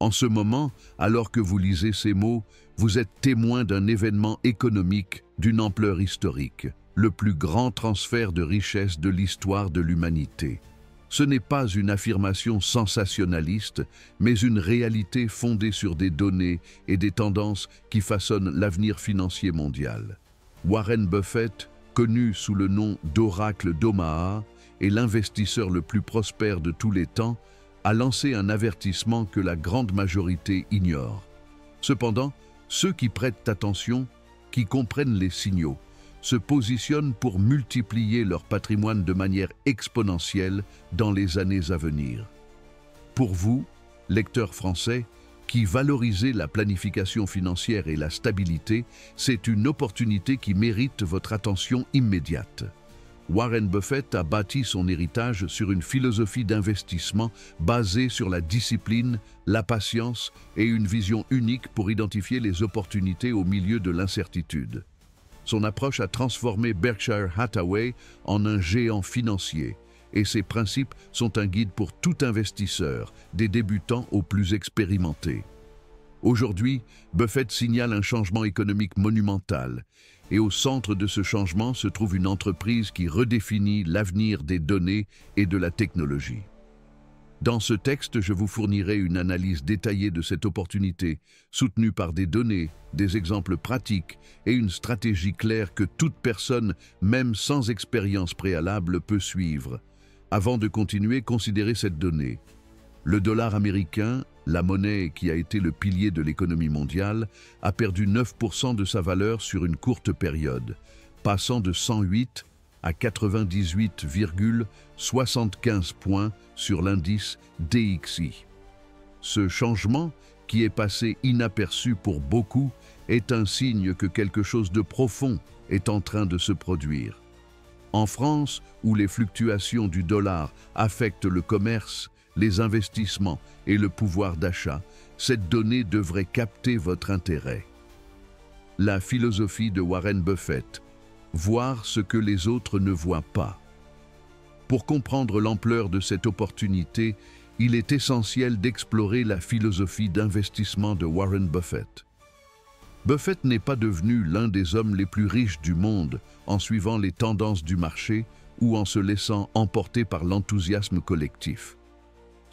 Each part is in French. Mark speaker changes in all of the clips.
Speaker 1: En ce moment, alors que vous lisez ces mots, vous êtes témoin d'un événement économique d'une ampleur historique, le plus grand transfert de richesse de l'histoire de l'humanité. Ce n'est pas une affirmation sensationnaliste, mais une réalité fondée sur des données et des tendances qui façonnent l'avenir financier mondial. Warren Buffett, connu sous le nom d'Oracle d'Omaha, est l'investisseur le plus prospère de tous les temps, a lancé un avertissement que la grande majorité ignore. Cependant, ceux qui prêtent attention, qui comprennent les signaux, se positionnent pour multiplier leur patrimoine de manière exponentielle dans les années à venir. Pour vous, lecteurs français, qui valorisez la planification financière et la stabilité, c'est une opportunité qui mérite votre attention immédiate. Warren Buffett a bâti son héritage sur une philosophie d'investissement basée sur la discipline, la patience et une vision unique pour identifier les opportunités au milieu de l'incertitude. Son approche a transformé Berkshire Hathaway en un géant financier, et ses principes sont un guide pour tout investisseur, des débutants aux plus expérimentés. Aujourd'hui, Buffett signale un changement économique monumental, et au centre de ce changement se trouve une entreprise qui redéfinit l'avenir des données et de la technologie. Dans ce texte, je vous fournirai une analyse détaillée de cette opportunité, soutenue par des données, des exemples pratiques et une stratégie claire que toute personne, même sans expérience préalable, peut suivre. Avant de continuer, considérez cette donnée. Le dollar américain, la monnaie qui a été le pilier de l'économie mondiale, a perdu 9% de sa valeur sur une courte période, passant de 108 à 98,75 points sur l'indice DXY. Ce changement, qui est passé inaperçu pour beaucoup, est un signe que quelque chose de profond est en train de se produire. En France, où les fluctuations du dollar affectent le commerce, les investissements et le pouvoir d'achat, cette donnée devrait capter votre intérêt. La philosophie de Warren Buffett: voir ce que les autres ne voient pas. Pour comprendre l'ampleur de cette opportunité, il est essentiel d'explorer la philosophie d'investissement de Warren Buffett. Buffett n'est pas devenu l'un des hommes les plus riches du monde en suivant les tendances du marché ou en se laissant emporter par l'enthousiasme collectif.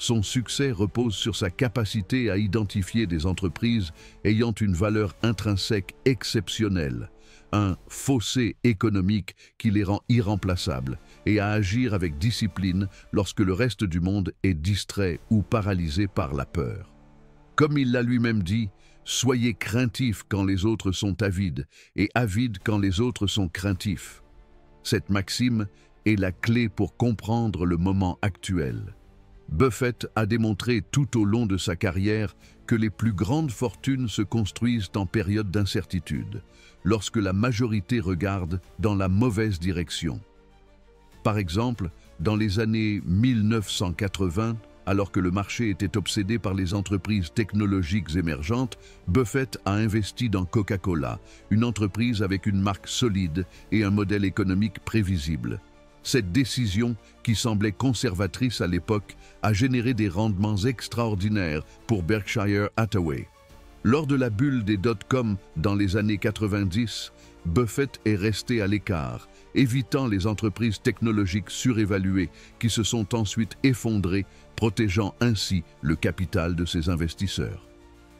Speaker 1: Son succès repose sur sa capacité à identifier des entreprises ayant une valeur intrinsèque exceptionnelle, un fossé économique qui les rend irremplaçables, et à agir avec discipline lorsque le reste du monde est distrait ou paralysé par la peur. Comme il l'a lui-même dit, soyez craintifs quand les autres sont avides, et avides quand les autres sont craintifs. Cette maxime est la clé pour comprendre le moment actuel. Buffett a démontré tout au long de sa carrière que les plus grandes fortunes se construisent en période d'incertitude, lorsque la majorité regarde dans la mauvaise direction. Par exemple, dans les années 1980, alors que le marché était obsédé par les entreprises technologiques émergentes, Buffett a investi dans Coca-Cola, une entreprise avec une marque solide et un modèle économique prévisible. Cette décision, qui semblait conservatrice à l'époque, a généré des rendements extraordinaires pour Berkshire Hathaway. Lors de la bulle des dot-com dans les années 90, Buffett est resté à l'écart, évitant les entreprises technologiques surévaluées qui se sont ensuite effondrées, protégeant ainsi le capital de ses investisseurs.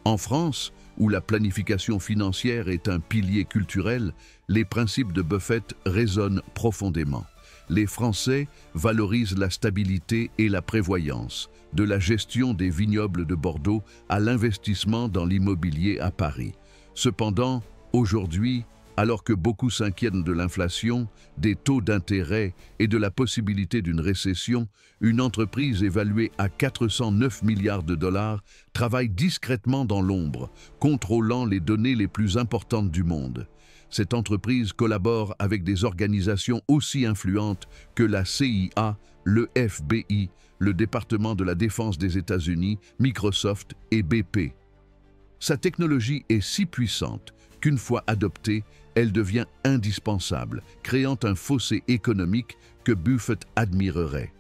Speaker 1: En France, où la planification financière est un pilier culturel, les principes de Buffett résonnent profondément. Les Français valorisent la stabilité et la prévoyance, de la gestion des vignobles de Bordeaux à l'investissement dans l'immobilier à Paris. Cependant, aujourd'hui, alors que beaucoup s'inquiètent de l'inflation, des taux d'intérêt et de la possibilité d'une récession, une entreprise évaluée à 409 milliards de dollars travaille discrètement dans l'ombre, contrôlant les données les plus importantes du monde. Cette entreprise collabore avec des organisations aussi influentes que la CIA, le FBI, le département de la Défense des États-Unis, Microsoft et BP. Sa technologie est si puissante qu'une fois adoptée, elle devient indispensable, créant un fossé économique que Buffett admirerait.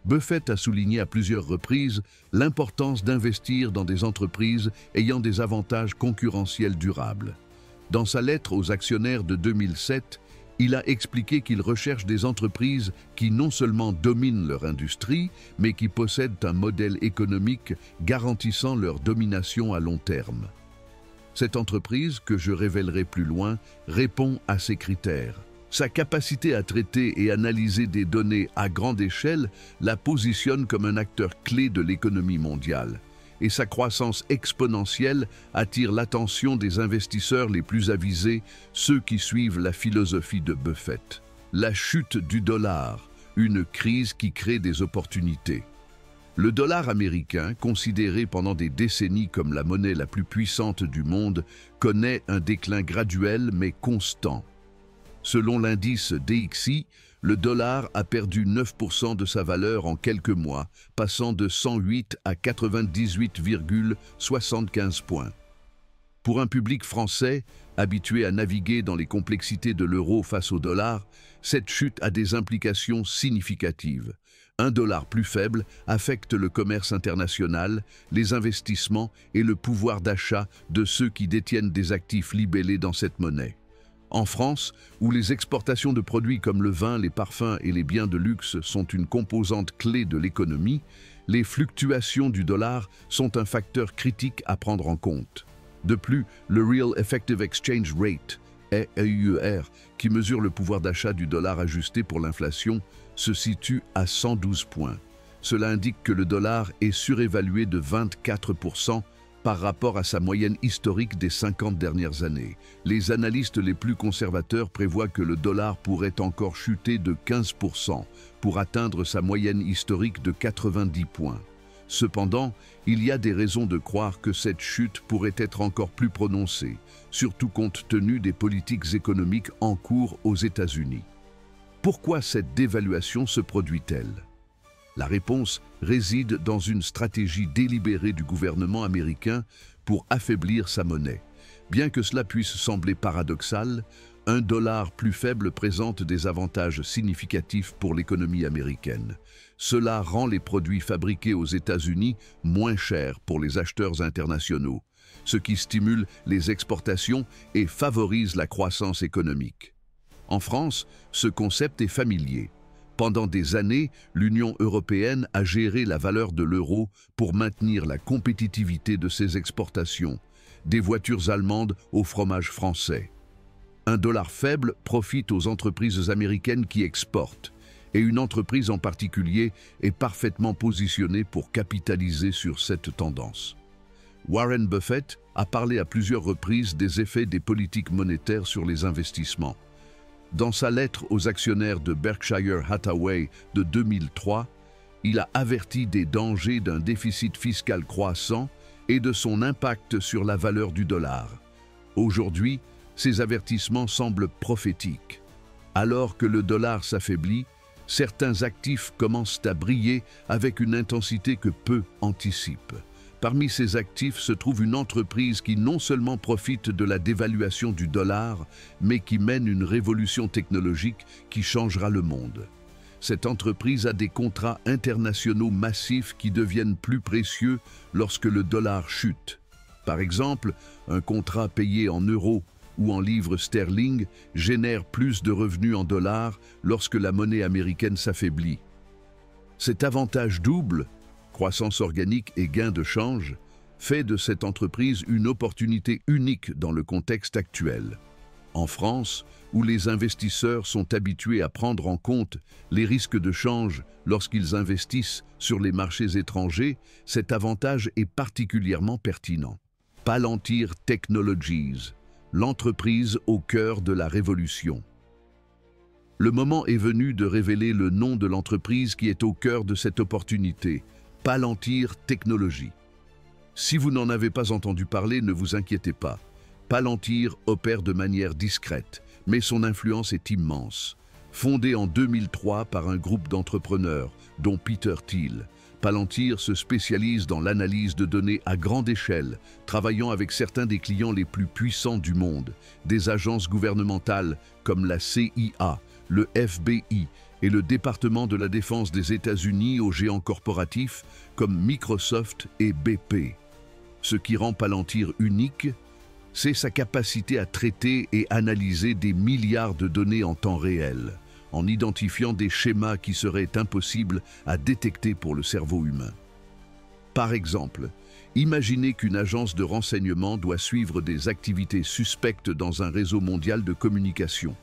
Speaker 1: Buffett a souligné à plusieurs reprises l'importance d'investir dans des entreprises ayant des avantages concurrentiels durables. Dans sa lettre aux actionnaires de 2007, il a expliqué qu'il recherche des entreprises qui non seulement dominent leur industrie, mais qui possèdent un modèle économique garantissant leur domination à long terme. Cette entreprise, que je révélerai plus loin, répond à ces critères. Sa capacité à traiter et analyser des données à grande échelle la positionne comme un acteur clé de l'économie mondiale. Et sa croissance exponentielle attire l'attention des investisseurs les plus avisés, ceux qui suivent la philosophie de Buffett. La chute du dollar, une crise qui crée des opportunités. Le dollar américain, considéré pendant des décennies comme la monnaie la plus puissante du monde, connaît un déclin graduel mais constant. Selon l'indice DXY, le dollar a perdu 9% de sa valeur en quelques mois, passant de 108 à 98,75 points. Pour un public français, habitué à naviguer dans les complexités de l'euro face au dollar, cette chute a des implications significatives. Un dollar plus faible affecte le commerce international, les investissements et le pouvoir d'achat de ceux qui détiennent des actifs libellés dans cette monnaie. En France, où les exportations de produits comme le vin, les parfums et les biens de luxe sont une composante clé de l'économie, les fluctuations du dollar sont un facteur critique à prendre en compte. De plus, le Real Effective Exchange Rate, REER, qui mesure le pouvoir d'achat du dollar ajusté pour l'inflation, se situe à 112 points. Cela indique que le dollar est surévalué de 24% par rapport à sa moyenne historique des 50 dernières années. Les analystes les plus conservateurs prévoient que le dollar pourrait encore chuter de 15% pour atteindre sa moyenne historique de 90 points. Cependant, il y a des raisons de croire que cette chute pourrait être encore plus prononcée, surtout compte tenu des politiques économiques en cours aux États-Unis. Pourquoi cette dévaluation se produit-elle ? La réponse réside dans une stratégie délibérée du gouvernement américain pour affaiblir sa monnaie. Bien que cela puisse sembler paradoxal, un dollar plus faible présente des avantages significatifs pour l'économie américaine. Cela rend les produits fabriqués aux États-Unis moins chers pour les acheteurs internationaux, ce qui stimule les exportations et favorise la croissance économique. En France, ce concept est familier. Pendant des années, l'Union européenne a géré la valeur de l'euro pour maintenir la compétitivité de ses exportations, des voitures allemandes au fromage français. Un dollar faible profite aux entreprises américaines qui exportent, et une entreprise en particulier est parfaitement positionnée pour capitaliser sur cette tendance. Warren Buffett a parlé à plusieurs reprises des effets des politiques monétaires sur les investissements. Dans sa lettre aux actionnaires de Berkshire Hathaway de 2003, il a averti des dangers d'un déficit fiscal croissant et de son impact sur la valeur du dollar. Aujourd'hui, ces avertissements semblent prophétiques. Alors que le dollar s'affaiblit, certains actifs commencent à briller avec une intensité que peu anticipent. Parmi ces actifs se trouve une entreprise qui non seulement profite de la dévaluation du dollar, mais qui mène une révolution technologique qui changera le monde. Cette entreprise a des contrats internationaux massifs qui deviennent plus précieux lorsque le dollar chute. Par exemple, un contrat payé en euros ou en livres sterling génère plus de revenus en dollars lorsque la monnaie américaine s'affaiblit. Cet avantage double, croissance organique et gain de change, fait de cette entreprise une opportunité unique dans le contexte actuel. En France, où les investisseurs sont habitués à prendre en compte les risques de change lorsqu'ils investissent sur les marchés étrangers, cet avantage est particulièrement pertinent. Palantir Technologies, l'entreprise au cœur de la révolution. Le moment est venu de révéler le nom de l'entreprise qui est au cœur de cette opportunité, Palantir Technologies. Si vous n'en avez pas entendu parler, ne vous inquiétez pas. Palantir opère de manière discrète, mais son influence est immense. Fondée en 2003 par un groupe d'entrepreneurs, dont Peter Thiel, Palantir se spécialise dans l'analyse de données à grande échelle, travaillant avec certains des clients les plus puissants du monde, des agences gouvernementales comme la CIA, le FBI et le département de la défense des États-Unis aux géants corporatifs comme Microsoft et BP. Ce qui rend Palantir unique, c'est sa capacité à traiter et analyser des milliards de données en temps réel, en identifiant des schémas qui seraient impossibles à détecter pour le cerveau humain. Par exemple, imaginez qu'une agence de renseignement doit suivre des activités suspectes dans un réseau mondial de communication.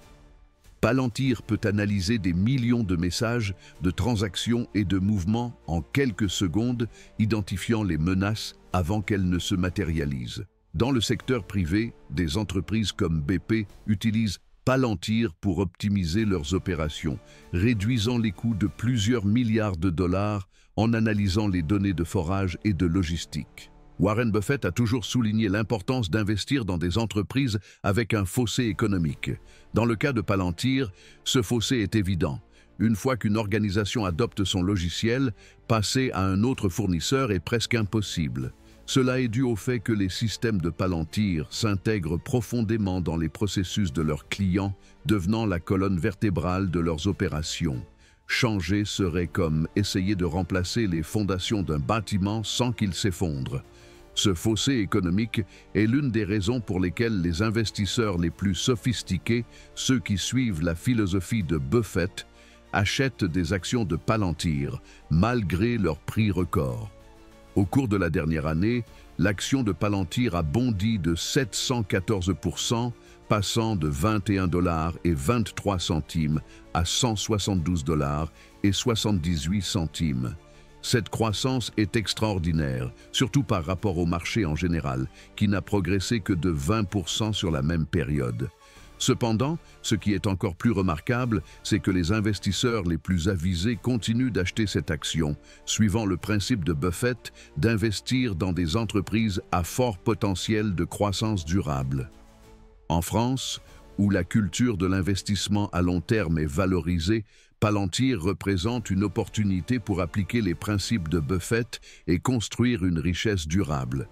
Speaker 1: Palantir peut analyser des millions de messages, de transactions et de mouvements en quelques secondes, identifiant les menaces avant qu'elles ne se matérialisent. Dans le secteur privé, des entreprises comme BP utilisent Palantir pour optimiser leurs opérations, réduisant les coûts de plusieurs milliards de dollars en analysant les données de forage et de logistique. Warren Buffett a toujours souligné l'importance d'investir dans des entreprises avec un fossé économique. Dans le cas de Palantir, ce fossé est évident. Une fois qu'une organisation adopte son logiciel, passer à un autre fournisseur est presque impossible. Cela est dû au fait que les systèmes de Palantir s'intègrent profondément dans les processus de leurs clients, devenant la colonne vertébrale de leurs opérations. Changer serait comme essayer de remplacer les fondations d'un bâtiment sans qu'il s'effondre. Ce fossé économique est l'une des raisons pour lesquelles les investisseurs les plus sophistiqués, ceux qui suivent la philosophie de Buffett, achètent des actions de Palantir, malgré leur prix record. Au cours de la dernière année, l'action de Palantir a bondi de 714%, passant de 21,23 $ à 172,78 $. Cette croissance est extraordinaire, surtout par rapport au marché en général, qui n'a progressé que de 20% sur la même période. Cependant, ce qui est encore plus remarquable, c'est que les investisseurs les plus avisés continuent d'acheter cette action, suivant le principe de Buffett d'investir dans des entreprises à fort potentiel de croissance durable. En France, où la culture de l'investissement à long terme est valorisée, Palantir représente une opportunité pour appliquer les principes de Buffett et construire une richesse durable.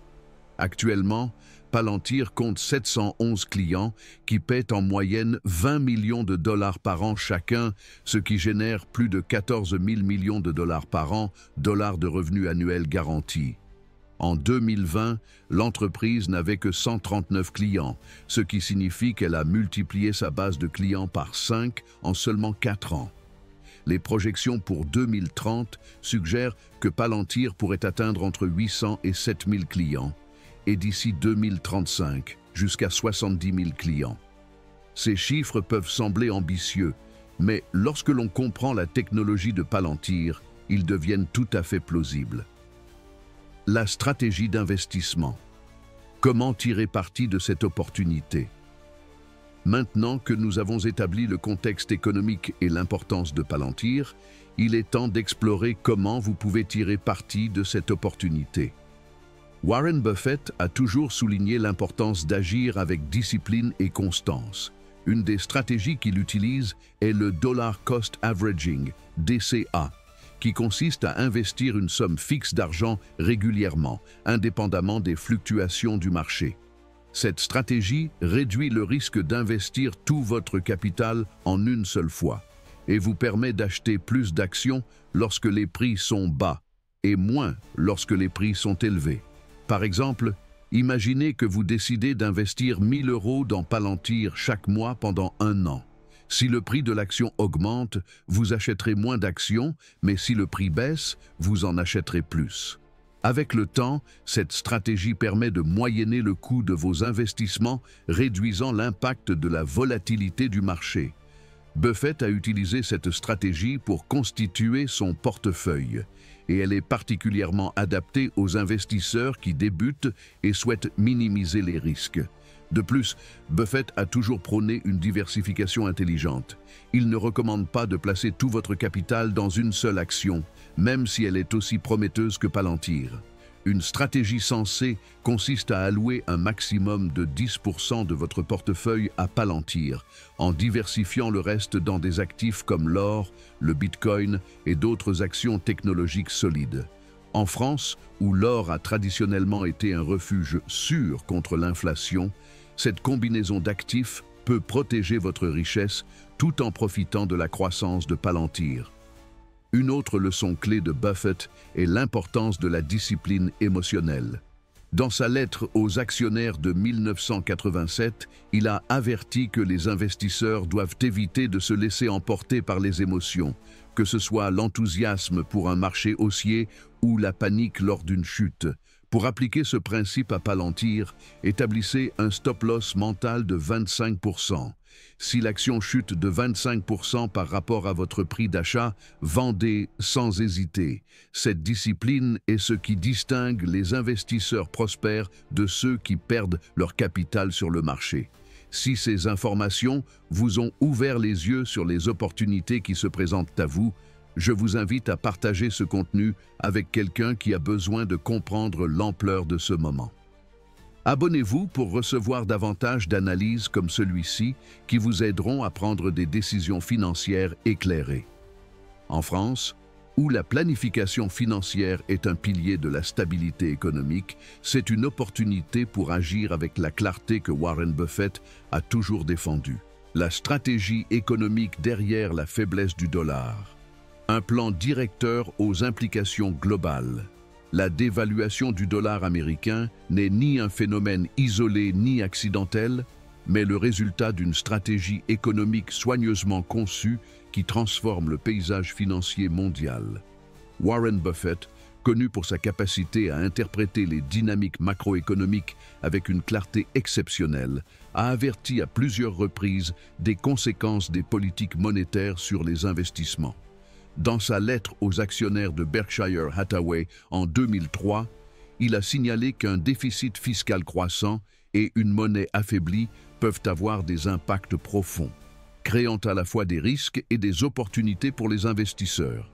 Speaker 1: Actuellement, Palantir compte 711 clients qui paient en moyenne 20 millions de dollars par an chacun, ce qui génère plus de 14 000 millions de dollars par an, dollars de revenus annuels garantis. En 2020, l'entreprise n'avait que 139 clients, ce qui signifie qu'elle a multiplié sa base de clients par 5 en seulement 4 ans. Les projections pour 2030 suggèrent que Palantir pourrait atteindre entre 800 et 7000 clients, et d'ici 2035, jusqu'à 70 000 clients. Ces chiffres peuvent sembler ambitieux, mais lorsque l'on comprend la technologie de Palantir, ils deviennent tout à fait plausibles. La stratégie d'investissement. Comment tirer parti de cette opportunité? Maintenant que nous avons établi le contexte économique et l'importance de Palantir, il est temps d'explorer comment vous pouvez tirer parti de cette opportunité. Warren Buffett a toujours souligné l'importance d'agir avec discipline et constance. Une des stratégies qu'il utilise est le Dollar Cost Averaging, DCA, qui consiste à investir une somme fixe d'argent régulièrement, indépendamment des fluctuations du marché. Cette stratégie réduit le risque d'investir tout votre capital en une seule fois et vous permet d'acheter plus d'actions lorsque les prix sont bas et moins lorsque les prix sont élevés. Par exemple, imaginez que vous décidez d'investir 1 000 € dans Palantir chaque mois pendant 1 an. Si le prix de l'action augmente, vous achèterez moins d'actions, mais si le prix baisse, vous en achèterez plus. Avec le temps, cette stratégie permet de moyenner le coût de vos investissements, réduisant l'impact de la volatilité du marché. Buffett a utilisé cette stratégie pour constituer son portefeuille, et elle est particulièrement adaptée aux investisseurs qui débutent et souhaitent minimiser les risques. De plus, Buffett a toujours prôné une diversification intelligente. Il ne recommande pas de placer tout votre capital dans une seule action, même si elle est aussi prometteuse que Palantir. Une stratégie sensée consiste à allouer un maximum de 10% de votre portefeuille à Palantir, en diversifiant le reste dans des actifs comme l'or, le bitcoin et d'autres actions technologiques solides. En France, où l'or a traditionnellement été un refuge sûr contre l'inflation, cette combinaison d'actifs peut protéger votre richesse tout en profitant de la croissance de Palantir. Une autre leçon clé de Buffett est l'importance de la discipline émotionnelle. Dans sa lettre aux actionnaires de 1987, il a averti que les investisseurs doivent éviter de se laisser emporter par les émotions, que ce soit l'enthousiasme pour un marché haussier ou la panique lors d'une chute. Pour appliquer ce principe à Palantir, établissez un stop-loss mental de 25%. Si l'action chute de 25% par rapport à votre prix d'achat, vendez sans hésiter. Cette discipline est ce qui distingue les investisseurs prospères de ceux qui perdent leur capital sur le marché. Si ces informations vous ont ouvert les yeux sur les opportunités qui se présentent à vous, je vous invite à partager ce contenu avec quelqu'un qui a besoin de comprendre l'ampleur de ce moment. Abonnez-vous pour recevoir davantage d'analyses comme celui-ci qui vous aideront à prendre des décisions financières éclairées. En France, où la planification financière est un pilier de la stabilité économique, c'est une opportunité pour agir avec la clarté que Warren Buffett a toujours défendue. La stratégie économique derrière la faiblesse du dollar. Un plan directeur aux implications globales. La dévaluation du dollar américain n'est ni un phénomène isolé ni accidentel, mais le résultat d'une stratégie économique soigneusement conçue qui transforme le paysage financier mondial. Warren Buffett, connu pour sa capacité à interpréter les dynamiques macroéconomiques avec une clarté exceptionnelle, a averti à plusieurs reprises des conséquences des politiques monétaires sur les investissements. Dans sa lettre aux actionnaires de Berkshire Hathaway en 2003, il a signalé qu'un déficit fiscal croissant et une monnaie affaiblie peuvent avoir des impacts profonds, créant à la fois des risques et des opportunités pour les investisseurs.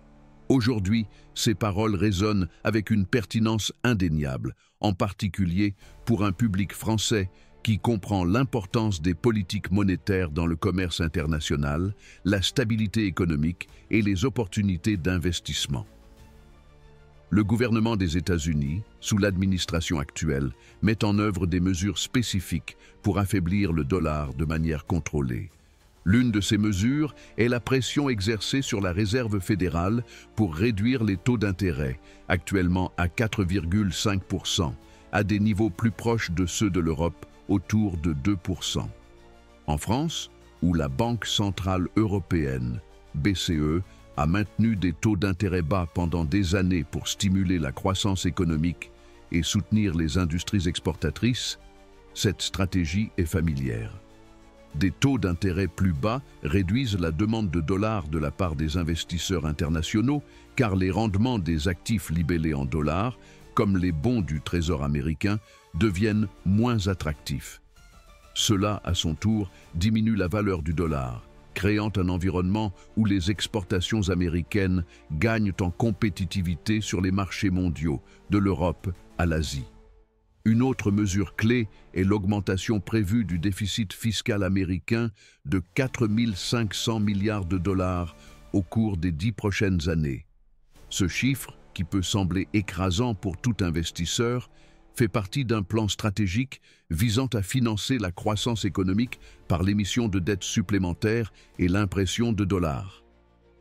Speaker 1: Aujourd'hui, ces paroles résonnent avec une pertinence indéniable, en particulier pour un public français qui comprend l'importance des politiques monétaires dans le commerce international, la stabilité économique et les opportunités d'investissement. Le gouvernement des États-Unis, sous l'administration actuelle, met en œuvre des mesures spécifiques pour affaiblir le dollar de manière contrôlée. L'une de ces mesures est la pression exercée sur la Réserve fédérale pour réduire les taux d'intérêt, actuellement à 4,5%, à des niveaux plus proches de ceux de l'Europe, autour de 2%. En France, où la Banque centrale européenne, BCE, a maintenu des taux d'intérêt bas pendant des années pour stimuler la croissance économique et soutenir les industries exportatrices, cette stratégie est familière. Des taux d'intérêt plus bas réduisent la demande de dollars de la part des investisseurs internationaux car les rendements des actifs libellés en dollars, comme les bons du Trésor américain, deviennent moins attractifs. Cela, à son tour, diminue la valeur du dollar, créant un environnement où les exportations américaines gagnent en compétitivité sur les marchés mondiaux, de l'Europe à l'Asie. Une autre mesure clé est l'augmentation prévue du déficit fiscal américain de 4 500 milliards de dollars au cours des 10 prochaines années. Ce chiffre, qui peut sembler écrasant pour tout investisseur, fait partie d'un plan stratégique visant à financer la croissance économique par l'émission de dettes supplémentaires et l'impression de dollars.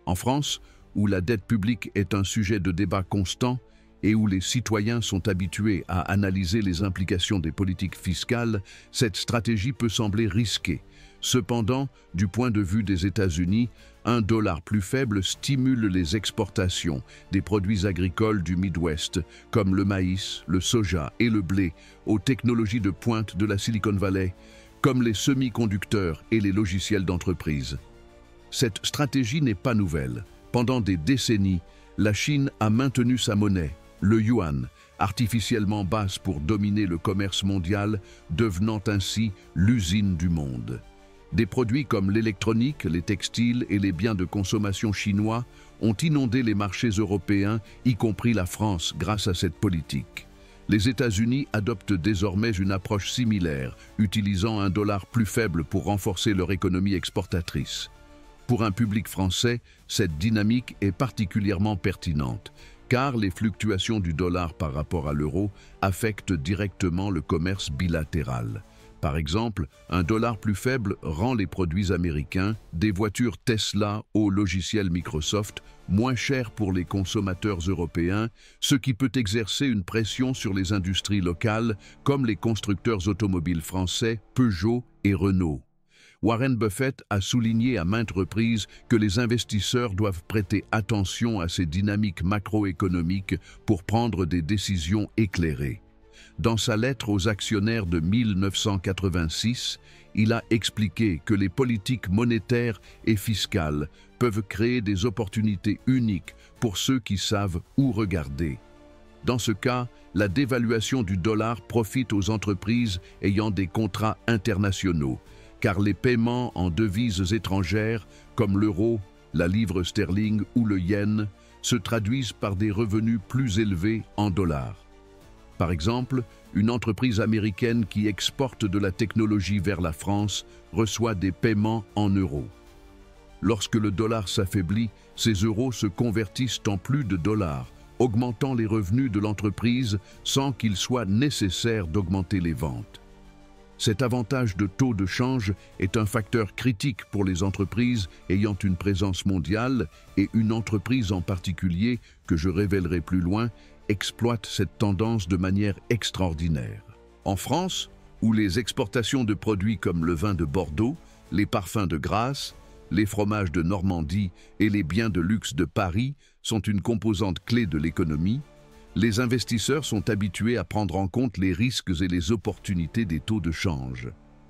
Speaker 1: En France, où la dette publique est un sujet de débat constant et où les citoyens sont habitués à analyser les implications des politiques fiscales, cette stratégie peut sembler risquée. Cependant, du point de vue des États-Unis, un dollar plus faible stimule les exportations des produits agricoles du Midwest, comme le maïs, le soja et le blé, aux technologies de pointe de la Silicon Valley, comme les semi-conducteurs et les logiciels d'entreprise. Cette stratégie n'est pas nouvelle. Pendant des décennies, la Chine a maintenu sa monnaie, le yuan, artificiellement basse pour dominer le commerce mondial, devenant ainsi l'usine du monde. Des produits comme l'électronique, les textiles et les biens de consommation chinois ont inondé les marchés européens, y compris la France, grâce à cette politique. Les États-Unis adoptent désormais une approche similaire, utilisant un dollar plus faible pour renforcer leur économie exportatrice. Pour un public français, cette dynamique est particulièrement pertinente, car les fluctuations du dollar par rapport à l'euro affectent directement le commerce bilatéral. Par exemple, un dollar plus faible rend les produits américains, des voitures Tesla au logiciel Microsoft, moins chers pour les consommateurs européens, ce qui peut exercer une pression sur les industries locales comme les constructeurs automobiles français, Peugeot et Renault. Warren Buffett a souligné à maintes reprises que les investisseurs doivent prêter attention à ces dynamiques macroéconomiques pour prendre des décisions éclairées. Dans sa lettre aux actionnaires de 1986, il a expliqué que les politiques monétaires et fiscales peuvent créer des opportunités uniques pour ceux qui savent où regarder. Dans ce cas, la dévaluation du dollar profite aux entreprises ayant des contrats internationaux, car les paiements en devises étrangères, comme l'euro, la livre sterling ou le yen, se traduisent par des revenus plus élevés en dollars. Par exemple, une entreprise américaine qui exporte de la technologie vers la France reçoit des paiements en euros. Lorsque le dollar s'affaiblit, ces euros se convertissent en plus de dollars, augmentant les revenus de l'entreprise sans qu'il soit nécessaire d'augmenter les ventes. Cet avantage de taux de change est un facteur critique pour les entreprises ayant une présence mondiale et une entreprise en particulier, que je révélerai plus loin, exploite cette tendance de manière extraordinaire. En France, où les exportations de produits comme le vin de Bordeaux, les parfums de Grasse, les fromages de Normandie et les biens de luxe de Paris sont une composante clé de l'économie, les investisseurs sont habitués à prendre en compte les risques et les opportunités des taux de change.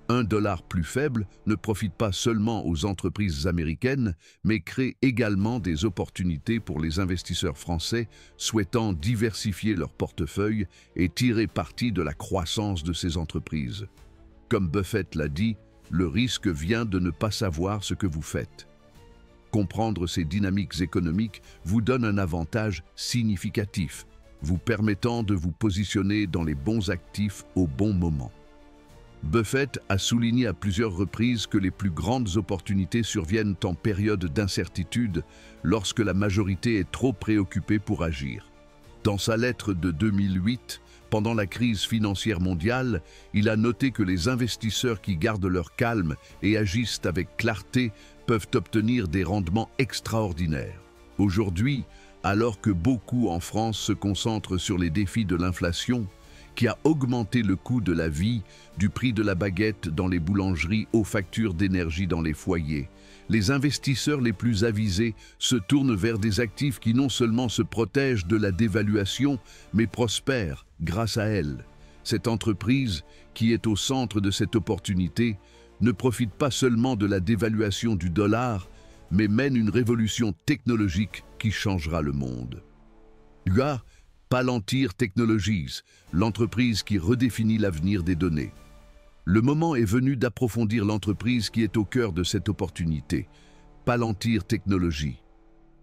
Speaker 1: Un dollar plus faible ne profite pas seulement aux entreprises américaines, mais crée également des opportunités pour les investisseurs français souhaitant diversifier leur portefeuille et tirer parti de la croissance de ces entreprises. Comme Buffett l'a dit, le risque vient de ne pas savoir ce que vous faites. Comprendre ces dynamiques économiques vous donne un avantage significatif, vous permettant de vous positionner dans les bons actifs au bon moment. Buffett a souligné à plusieurs reprises que les plus grandes opportunités surviennent en période d'incertitude lorsque la majorité est trop préoccupée pour agir. Dans sa lettre de 2008, pendant la crise financière mondiale, il a noté que les investisseurs qui gardent leur calme et agissent avec clarté peuvent obtenir des rendements extraordinaires. Aujourd'hui, alors que beaucoup en France se concentrent sur les défis de l'inflation, qui a augmenté le coût de la vie, du prix de la baguette dans les boulangeries aux factures d'énergie dans les foyers, les investisseurs les plus avisés se tournent vers des actifs qui non seulement se protègent de la dévaluation, mais prospèrent grâce à elle. Cette entreprise, qui est au centre de cette opportunité, ne profite pas seulement de la dévaluation du dollar, mais mène une révolution technologique qui changera le monde. UA, Palantir Technologies, l'entreprise qui redéfinit l'avenir des données. Le moment est venu d'approfondir l'entreprise qui est au cœur de cette opportunité, Palantir Technologies.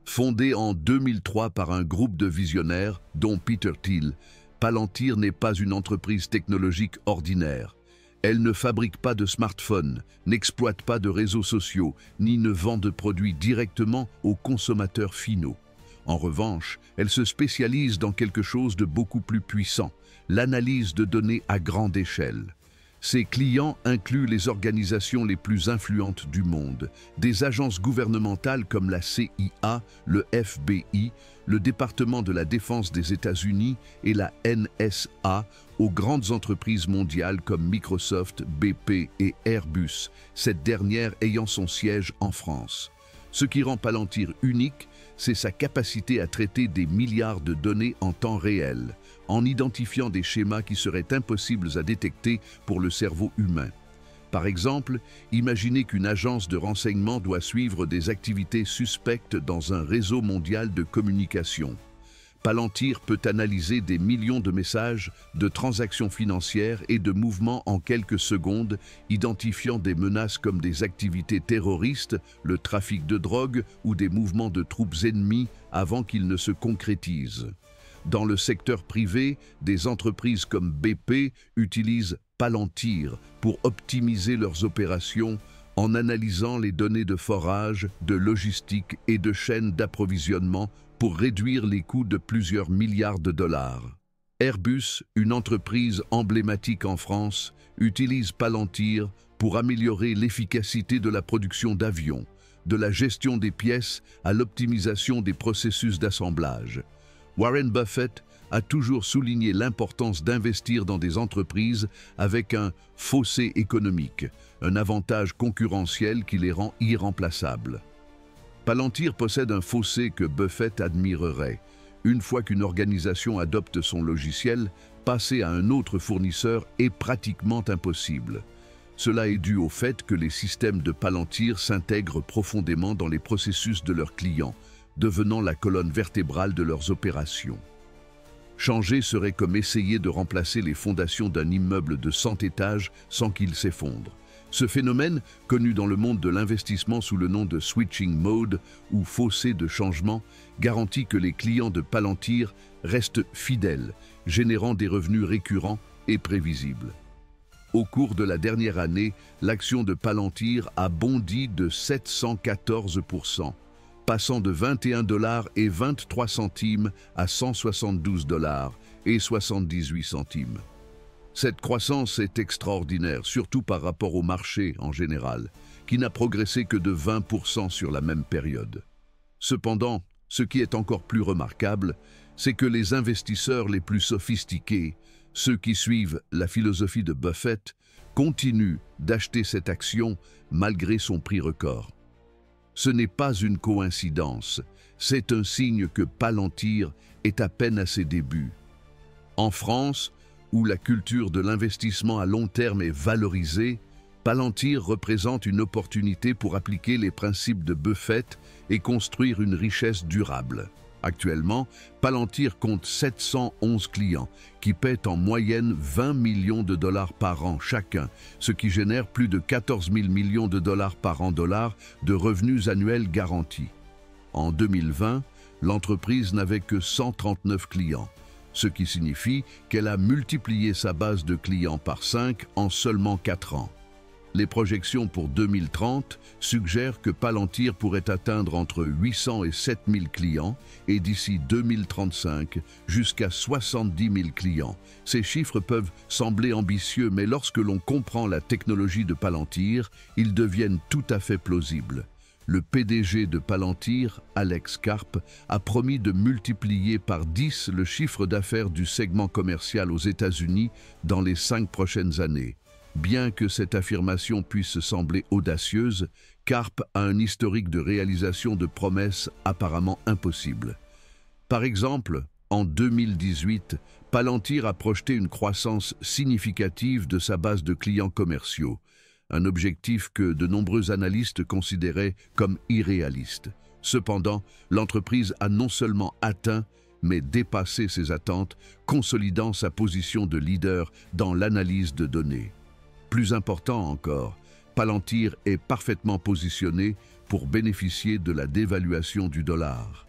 Speaker 1: Fondée en 2003 par un groupe de visionnaires, dont Peter Thiel, Palantir n'est pas une entreprise technologique ordinaire. Elle ne fabrique pas de smartphones, n'exploite pas de réseaux sociaux, ni ne vend de produits directement aux consommateurs finaux. En revanche, elle se spécialise dans quelque chose de beaucoup plus puissant, l'analyse de données à grande échelle. Ses clients incluent les organisations les plus influentes du monde, des agences gouvernementales comme la CIA, le FBI, le département de la défense des États-Unis et la NSA, aux grandes entreprises mondiales comme Microsoft, BP et Airbus, cette dernière ayant son siège en France. Ce qui rend Palantir unique, c'est sa capacité à traiter des milliards de données en temps réel, en identifiant des schémas qui seraient impossibles à détecter pour le cerveau humain. Par exemple, imaginez qu'une agence de renseignement doit suivre des activités suspectes dans un réseau mondial de communication. Palantir peut analyser des millions de messages, de transactions financières et de mouvements en quelques secondes, identifiant des menaces comme des activités terroristes, le trafic de drogue ou des mouvements de troupes ennemies avant qu'ils ne se concrétisent. Dans le secteur privé, des entreprises comme BP utilisent Palantir pour optimiser leurs opérations en analysant les données de forage, de logistique et de chaînes d'approvisionnement pour réduire les coûts de plusieurs milliards de dollars. Airbus, une entreprise emblématique en France, utilise Palantir pour améliorer l'efficacité de la production d'avions, de la gestion des pièces à l'optimisation des processus d'assemblage. Warren Buffett a toujours souligné l'importance d'investir dans des entreprises avec un fossé économique, un avantage concurrentiel qui les rend irremplaçables. Palantir possède un fossé que Buffett admirerait. Une fois qu'une organisation adopte son logiciel, passer à un autre fournisseur est pratiquement impossible. Cela est dû au fait que les systèmes de Palantir s'intègrent profondément dans les processus de leurs clients, devenant la colonne vertébrale de leurs opérations. Changer serait comme essayer de remplacer les fondations d'un immeuble de 100 étages sans qu'il s'effondre. Ce phénomène, connu dans le monde de l'investissement sous le nom de switching mode ou fossé de changement, garantit que les clients de Palantir restent fidèles, générant des revenus récurrents et prévisibles. Au cours de la dernière année, l'action de Palantir a bondi de 714%, passant de 21,23 $ à 172,78 $. Cette croissance est extraordinaire, surtout par rapport au marché en général, qui n'a progressé que de 20% sur la même période. Cependant, ce qui est encore plus remarquable, c'est que les investisseurs les plus sophistiqués, ceux qui suivent la philosophie de Buffett, continuent d'acheter cette action malgré son prix record. Ce n'est pas une coïncidence, c'est un signe que Palantir est à peine à ses débuts. En France, où la culture de l'investissement à long terme est valorisée, Palantir représente une opportunité pour appliquer les principes de Buffett et construire une richesse durable. Actuellement, Palantir compte 711 clients qui paient en moyenne 20 millions de dollars par an chacun, ce qui génère plus de 14 000 millions de dollars par an de revenus annuels garantis. En 2020, l'entreprise n'avait que 139 clients, ce qui signifie qu'elle a multiplié sa base de clients par 5 en seulement 4 ans. Les projections pour 2030 suggèrent que Palantir pourrait atteindre entre 800 et 7000 clients et d'ici 2035 jusqu'à 70 000 clients. Ces chiffres peuvent sembler ambitieux, mais lorsque l'on comprend la technologie de Palantir, ils deviennent tout à fait plausibles. Le PDG de Palantir, Alex Karp, a promis de multiplier par 10 le chiffre d'affaires du segment commercial aux États-Unis dans les 5 prochaines années. Bien que cette affirmation puisse sembler audacieuse, Karp a un historique de réalisation de promesses apparemment impossibles. Par exemple, en 2018, Palantir a projeté une croissance significative de sa base de clients commerciaux, un objectif que de nombreux analystes considéraient comme irréaliste. Cependant, l'entreprise a non seulement atteint, mais dépassé ses attentes, consolidant sa position de leader dans l'analyse de données. Plus important encore, Palantir est parfaitement positionné pour bénéficier de la dévaluation du dollar.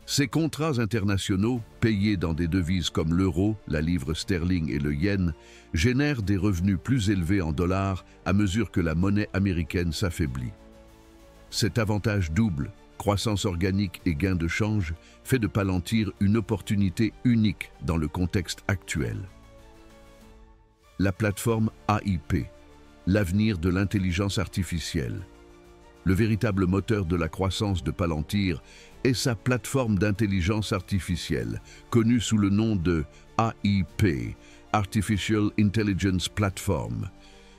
Speaker 1: Ces contrats internationaux, payés dans des devises comme l'euro, la livre sterling et le yen, génèrent des revenus plus élevés en dollars à mesure que la monnaie américaine s'affaiblit. Cet avantage double, croissance organique et gain de change, fait de Palantir une opportunité unique dans le contexte actuel. La plateforme AIP, l'avenir de l'intelligence artificielle. Le véritable moteur de la croissance de Palantir est sa plateforme d'intelligence artificielle, connue sous le nom de AIP, Artificial Intelligence Platform.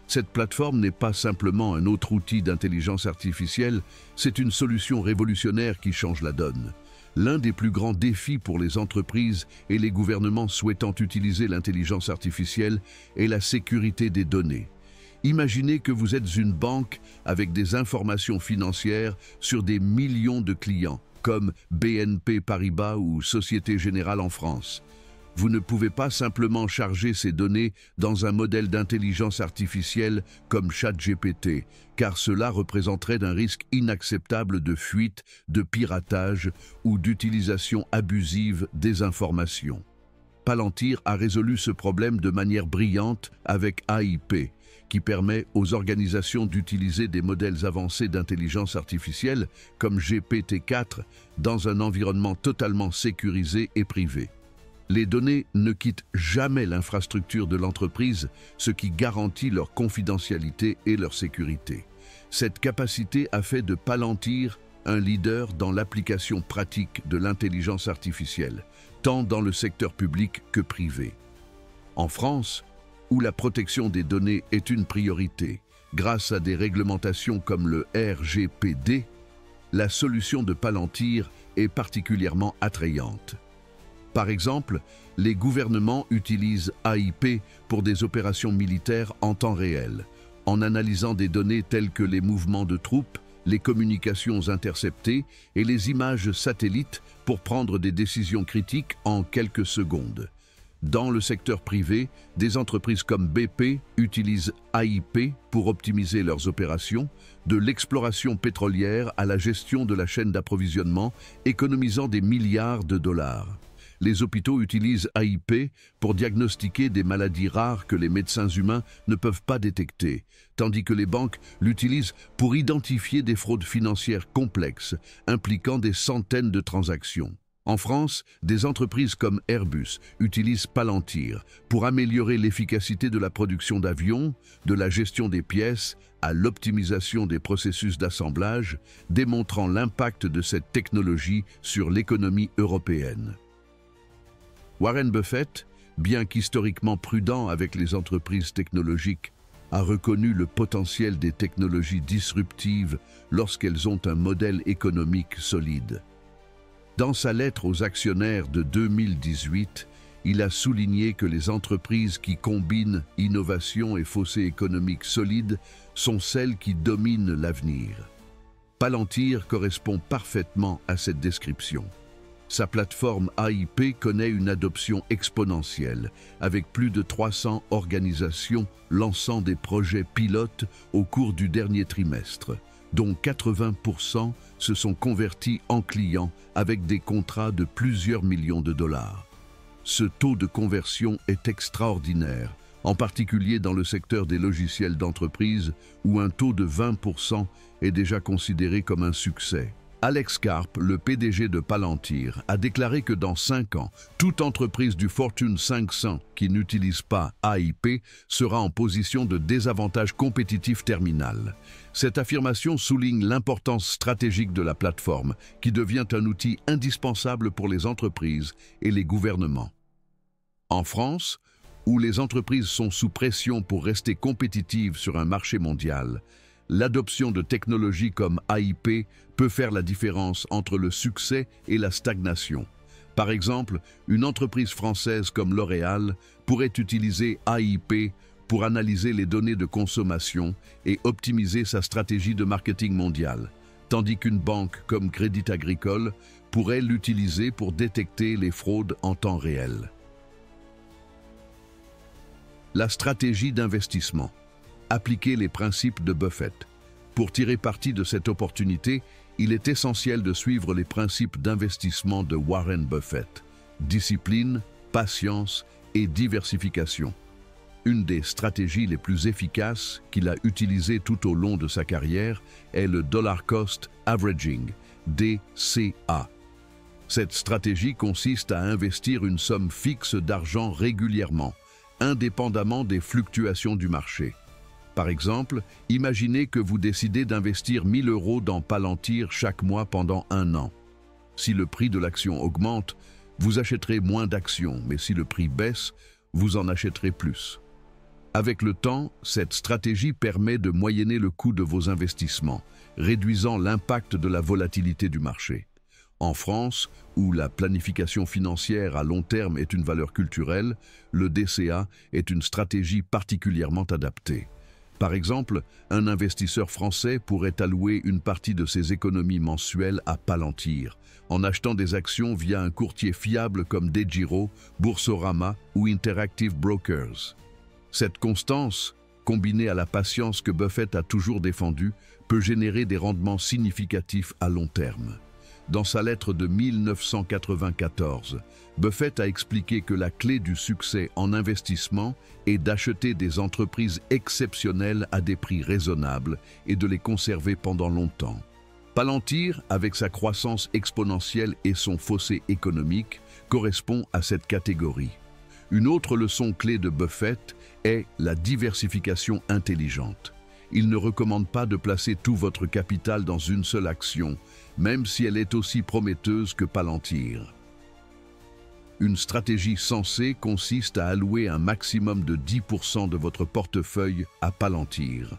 Speaker 1: Cette plateforme n'est pas simplement un autre outil d'intelligence artificielle, c'est une solution révolutionnaire qui change la donne. L'un des plus grands défis pour les entreprises et les gouvernements souhaitant utiliser l'intelligence artificielle est la sécurité des données. Imaginez que vous êtes une banque avec des informations financières sur des millions de clients, comme BNP Paribas ou Société Générale en France. Vous ne pouvez pas simplement charger ces données dans un modèle d'intelligence artificielle comme ChatGPT, car cela représenterait un risque inacceptable de fuite, de piratage ou d'utilisation abusive des informations. Palantir a résolu ce problème de manière brillante avec AIP, qui permet aux organisations d'utiliser des modèles avancés d'intelligence artificielle comme GPT-4 dans un environnement totalement sécurisé et privé. Les données ne quittent jamais l'infrastructure de l'entreprise, ce qui garantit leur confidentialité et leur sécurité. Cette capacité a fait de Palantir un leader dans l'application pratique de l'intelligence artificielle, tant dans le secteur public que privé. En France, où la protection des données est une priorité, grâce à des réglementations comme le RGPD, la solution de Palantir est particulièrement attrayante. Par exemple, les gouvernements utilisent AIP pour des opérations militaires en temps réel, en analysant des données telles que les mouvements de troupes, les communications interceptées et les images satellites pour prendre des décisions critiques en quelques secondes. Dans le secteur privé, des entreprises comme BP utilisent AIP pour optimiser leurs opérations, de l'exploration pétrolière à la gestion de la chaîne d'approvisionnement, économisant des milliards de dollars. Les hôpitaux utilisent AIP pour diagnostiquer des maladies rares que les médecins humains ne peuvent pas détecter, tandis que les banques l'utilisent pour identifier des fraudes financières complexes, impliquant des centaines de transactions. En France, des entreprises comme Airbus utilisent Palantir pour améliorer l'efficacité de la production d'avions, de la gestion des pièces à l'optimisation des processus d'assemblage, démontrant l'impact de cette technologie sur l'économie européenne. Warren Buffett, bien qu'historiquement prudent avec les entreprises technologiques, a reconnu le potentiel des technologies disruptives lorsqu'elles ont un modèle économique solide. Dans sa lettre aux actionnaires de 2018, il a souligné que les entreprises qui combinent innovation et fossé économique solide sont celles qui dominent l'avenir. Palantir correspond parfaitement à cette description. Sa plateforme AIP connaît une adoption exponentielle, avec plus de 300 organisations lançant des projets pilotes au cours du dernier trimestre, dont 80% se sont convertis en clients avec des contrats de plusieurs millions de dollars. Ce taux de conversion est extraordinaire, en particulier dans le secteur des logiciels d'entreprise, où un taux de 20% est déjà considéré comme un succès. Alex Karp, le PDG de Palantir, a déclaré que dans 5 ans, toute entreprise du Fortune 500 qui n'utilise pas AIP sera en position de désavantage compétitif terminal. Cette affirmation souligne l'importance stratégique de la plateforme, qui devient un outil indispensable pour les entreprises et les gouvernements. En France, où les entreprises sont sous pression pour rester compétitives sur un marché mondial, l'adoption de technologies comme AIP peut faire la différence entre le succès et la stagnation. Par exemple, une entreprise française comme L'Oréal pourrait utiliser AIP pour analyser les données de consommation et optimiser sa stratégie de marketing mondial, tandis qu'une banque comme Crédit Agricole pourrait l'utiliser pour détecter les fraudes en temps réel. La stratégie d'investissement. Appliquer les principes de Buffett. Pour tirer parti de cette opportunité, il est essentiel de suivre les principes d'investissement de Warren Buffett. Discipline, patience et diversification. Une des stratégies les plus efficaces qu'il a utilisées tout au long de sa carrière est le Dollar Cost Averaging, DCA. Cette stratégie consiste à investir une somme fixe d'argent régulièrement, indépendamment des fluctuations du marché. Par exemple, imaginez que vous décidez d'investir 1 000 € dans Palantir chaque mois pendant 1 an. Si le prix de l'action augmente, vous achèterez moins d'actions, mais si le prix baisse, vous en achèterez plus. Avec le temps, cette stratégie permet de moyenner le coût de vos investissements, réduisant l'impact de la volatilité du marché. En France, où la planification financière à long terme est une valeur culturelle, le DCA est une stratégie particulièrement adaptée. Par exemple, un investisseur français pourrait allouer une partie de ses économies mensuelles à Palantir, en achetant des actions via un courtier fiable comme DEGIRO, Boursorama ou Interactive Brokers. Cette constance, combinée à la patience que Buffett a toujours défendue, peut générer des rendements significatifs à long terme. Dans sa lettre de 1994, Buffett a expliqué que la clé du succès en investissement est d'acheter des entreprises exceptionnelles à des prix raisonnables et de les conserver pendant longtemps. Palantir, avec sa croissance exponentielle et son fossé économique, correspond à cette catégorie. Une autre leçon clé de Buffett est la diversification intelligente. Il ne recommande pas de placer tout votre capital dans une seule action, même si elle est aussi prometteuse que Palantir. Une stratégie sensée consiste à allouer un maximum de 10% de votre portefeuille à Palantir,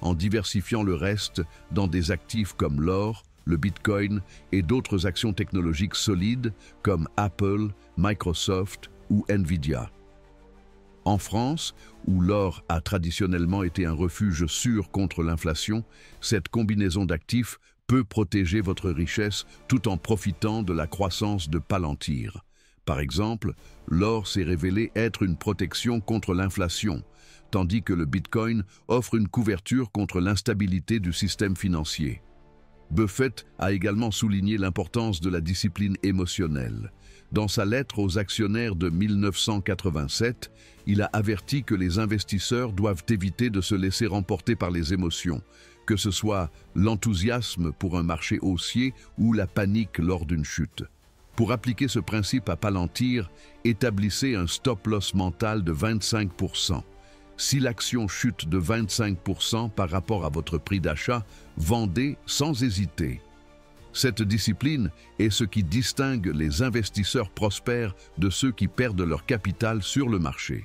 Speaker 1: en diversifiant le reste dans des actifs comme l'or, le Bitcoin et d'autres actions technologiques solides comme Apple, Microsoft ou Nvidia. En France, où l'or a traditionnellement été un refuge sûr contre l'inflation, cette combinaison d'actifs peut protéger votre richesse tout en profitant de la croissance de Palantir. Par exemple, l'or s'est révélé être une protection contre l'inflation, tandis que le Bitcoin offre une couverture contre l'instabilité du système financier. Buffett a également souligné l'importance de la discipline émotionnelle. Dans sa lettre aux actionnaires de 1987, il a averti que les investisseurs doivent éviter de se laisser remporter par les émotions, que ce soit l'enthousiasme pour un marché haussier ou la panique lors d'une chute. Pour appliquer ce principe à Palantir, établissez un stop-loss mental de 25%. Si l'action chute de 25% par rapport à votre prix d'achat, vendez sans hésiter. Cette discipline est ce qui distingue les investisseurs prospères de ceux qui perdent leur capital sur le marché.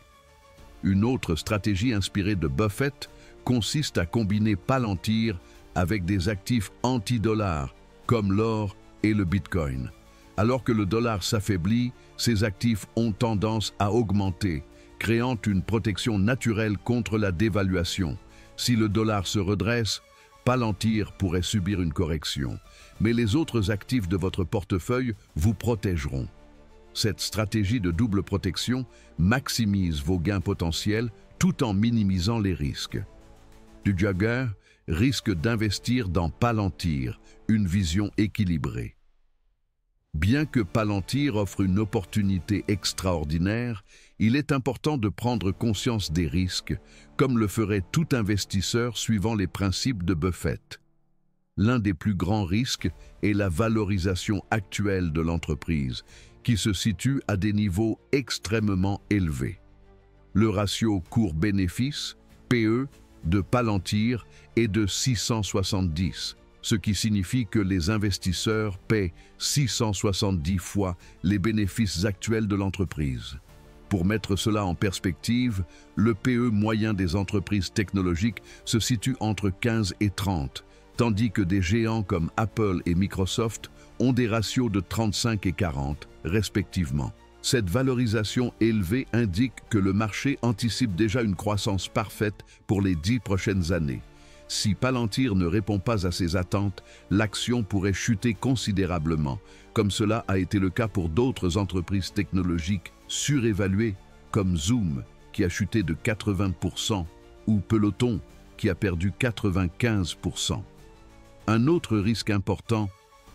Speaker 1: Une autre stratégie inspirée de Buffett consiste à combiner Palantir avec des actifs anti-dollars comme l'or et le Bitcoin. Alors que le dollar s'affaiblit, ces actifs ont tendance à augmenter, créant une protection naturelle contre la dévaluation. Si le dollar se redresse, Palantir pourrait subir une correction, mais les autres actifs de votre portefeuille vous protégeront. Cette stratégie de double protection maximise vos gains potentiels tout en minimisant les risques. Jagger risque d'investir dans Palantir, une vision équilibrée. Bien que Palantir offre une opportunité extraordinaire, il est important de prendre conscience des risques, comme le ferait tout investisseur suivant les principes de Buffett. L'un des plus grands risques est la valorisation actuelle de l'entreprise, qui se situe à des niveaux extrêmement élevés. Le ratio cours-bénéfice, PE, de Palantir est de 670, ce qui signifie que les investisseurs paient 670 fois les bénéfices actuels de l'entreprise. Pour mettre cela en perspective, le PE moyen des entreprises technologiques se situe entre 15 et 30, tandis que des géants comme Apple et Microsoft ont des ratios de 35 et 40, respectivement. Cette valorisation élevée indique que le marché anticipe déjà une croissance parfaite pour les 10 prochaines années. Si Palantir ne répond pas à ces attentes, l'action pourrait chuter considérablement, comme cela a été le cas pour d'autres entreprises technologiques surévaluées, comme Zoom, qui a chuté de 80%, ou Peloton, qui a perdu 95%. Un autre risque important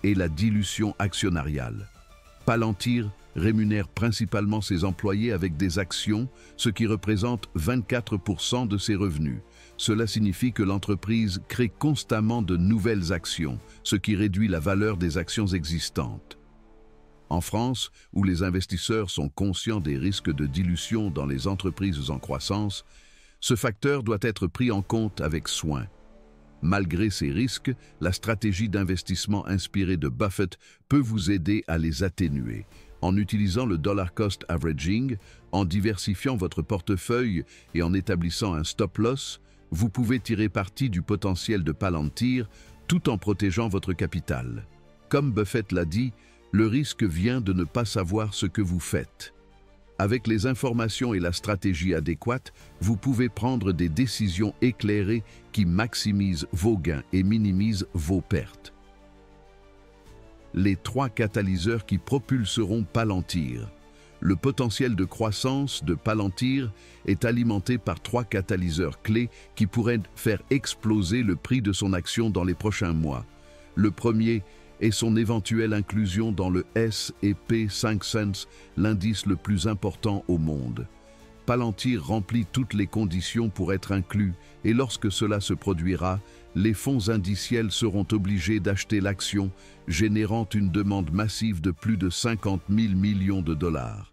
Speaker 1: est la dilution actionnariale. Palantir rémunère principalement ses employés avec des actions, ce qui représente 24% de ses revenus. Cela signifie que l'entreprise crée constamment de nouvelles actions, ce qui réduit la valeur des actions existantes. En France, où les investisseurs sont conscients des risques de dilution dans les entreprises en croissance, ce facteur doit être pris en compte avec soin. Malgré ces risques, la stratégie d'investissement inspirée de Buffett peut vous aider à les atténuer. En utilisant le dollar cost averaging, en diversifiant votre portefeuille et en établissant un stop-loss, vous pouvez tirer parti du potentiel de Palantir tout en protégeant votre capital. Comme Buffett l'a dit, le risque vient de ne pas savoir ce que vous faites. Avec les informations et la stratégie adéquate, vous pouvez prendre des décisions éclairées qui maximisent vos gains et minimisent vos pertes. Les 3 catalyseurs qui propulseront Palantir. Le potentiel de croissance de Palantir est alimenté par 3 catalyseurs clés qui pourraient faire exploser le prix de son action dans les prochains mois. Le premier est son éventuelle inclusion dans le S&P 500, l'indice le plus important au monde. Palantir remplit toutes les conditions pour être inclus et lorsque cela se produira, les fonds indiciels seront obligés d'acheter l'action, générant une demande massive de plus de 50 000 millions de dollars.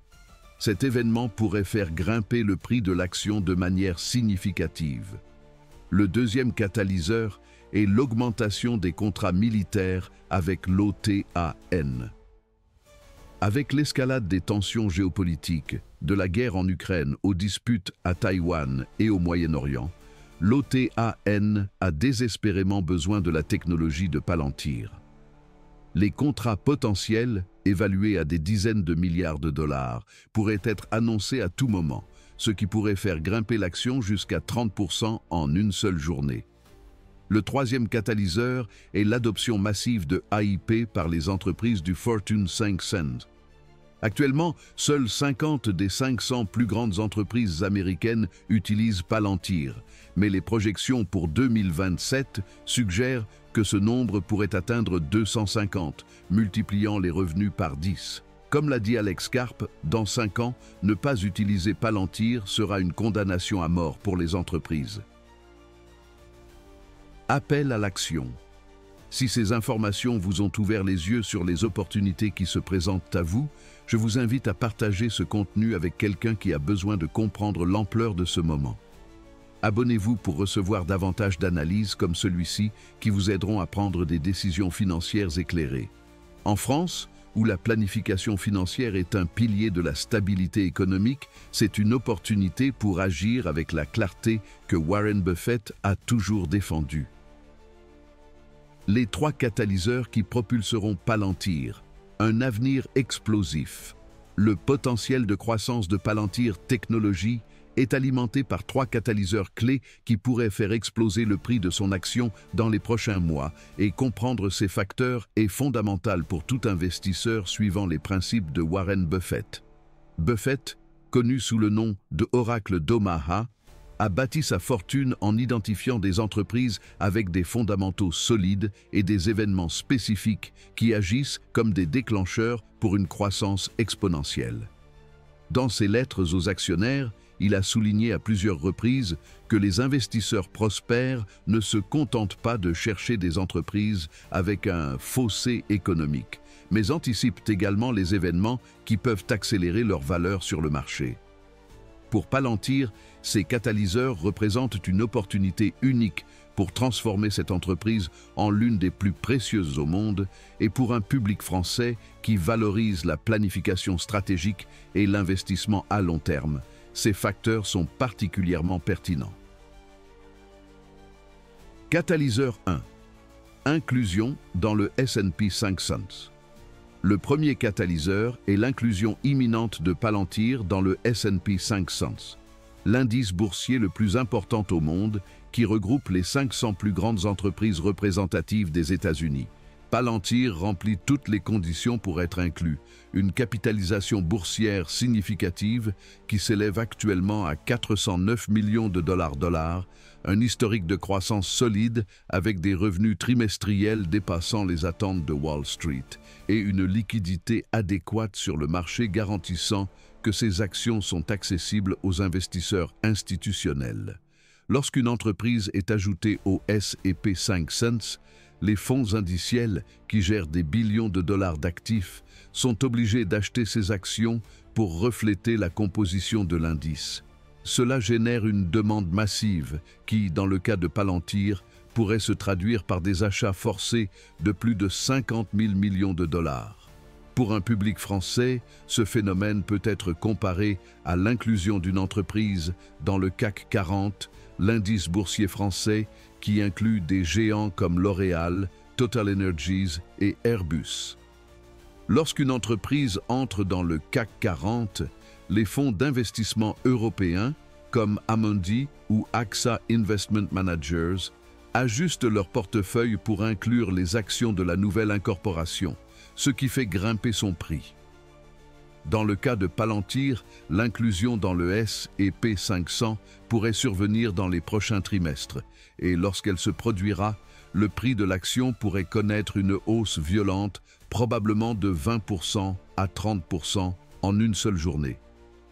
Speaker 1: Cet événement pourrait faire grimper le prix de l'action de manière significative. Le deuxième catalyseur est l'augmentation des contrats militaires avec l'OTAN. Avec l'escalade des tensions géopolitiques, de la guerre en Ukraine aux disputes à Taïwan et au Moyen-Orient, l'OTAN a désespérément besoin de la technologie de Palantir. Les contrats potentiels, évalués à des dizaines de milliards de dollars, pourraient être annoncés à tout moment, ce qui pourrait faire grimper l'action jusqu'à 30% en une seule journée. Le troisième catalyseur est l'adoption massive de AIP par les entreprises du Fortune 500. Actuellement, seules 50 des 500 plus grandes entreprises américaines utilisent Palantir, mais les projections pour 2027 suggèrent que ce nombre pourrait atteindre 250, multipliant les revenus par 10. Comme l'a dit Alex Karp, dans 5 ans, ne pas utiliser Palantir sera une condamnation à mort pour les entreprises. Appel à l'action. Si ces informations vous ont ouvert les yeux sur les opportunités qui se présentent à vous, je vous invite à partager ce contenu avec quelqu'un qui a besoin de comprendre l'ampleur de ce moment. Abonnez-vous pour recevoir davantage d'analyses comme celui-ci qui vous aideront à prendre des décisions financières éclairées. En France, où la planification financière est un pilier de la stabilité économique, c'est une opportunité pour agir avec la clarté que Warren Buffett a toujours défendue. Les 3 catalyseurs qui propulseront Palantir, un avenir explosif. Le potentiel de croissance de Palantir Technologies est alimenté par 3 catalyseurs clés qui pourraient faire exploser le prix de son action dans les prochains mois, et comprendre ces facteurs est fondamental pour tout investisseur suivant les principes de Warren Buffett. Buffett, connu sous le nom de Oracle d'Omaha, a bâti sa fortune en identifiant des entreprises avec des fondamentaux solides et des événements spécifiques qui agissent comme des déclencheurs pour une croissance exponentielle. Dans ses lettres aux actionnaires, il a souligné à plusieurs reprises que les investisseurs prospères ne se contentent pas de chercher des entreprises avec un fossé économique, mais anticipent également les événements qui peuvent accélérer leur valeur sur le marché. Pour Palantir, ces catalyseurs représentent une opportunité unique pour transformer cette entreprise en l'une des plus précieuses au monde et pour un public français qui valorise la planification stratégique et l'investissement à long terme. Ces facteurs sont particulièrement pertinents. Catalyseur 1. Inclusion dans le S&P 500. Le premier catalyseur est l'inclusion imminente de Palantir dans le S&P 500, l'indice boursier le plus important au monde qui regroupe les 500 plus grandes entreprises représentatives des États-Unis. Palantir remplit toutes les conditions pour être inclus, une capitalisation boursière significative qui s'élève actuellement à 409 millions de dollars, un historique de croissance solide avec des revenus trimestriels dépassant les attentes de Wall Street et une liquidité adéquate sur le marché garantissant que ces actions sont accessibles aux investisseurs institutionnels. Lorsqu'une entreprise est ajoutée au S&P 500, les fonds indiciels, qui gèrent des billions de dollars d'actifs, sont obligés d'acheter ces actions pour refléter la composition de l'indice. Cela génère une demande massive qui, dans le cas de Palantir, pourrait se traduire par des achats forcés de plus de 50 000 millions de dollars. Pour un public français, ce phénomène peut être comparé à l'inclusion d'une entreprise dans le CAC 40, l'indice boursier français qui inclut des géants comme L'Oréal, Total Energies et Airbus. Lorsqu'une entreprise entre dans le CAC 40, les fonds d'investissement européens, comme Amundi ou AXA Investment Managers, ajustent leur portefeuille pour inclure les actions de la nouvelle incorporation, ce qui fait grimper son prix. Dans le cas de Palantir, l'inclusion dans le S&P 500 pourrait survenir dans les prochains trimestres, et lorsqu'elle se produira, le prix de l'action pourrait connaître une hausse violente, probablement de 20% à 30% en une seule journée.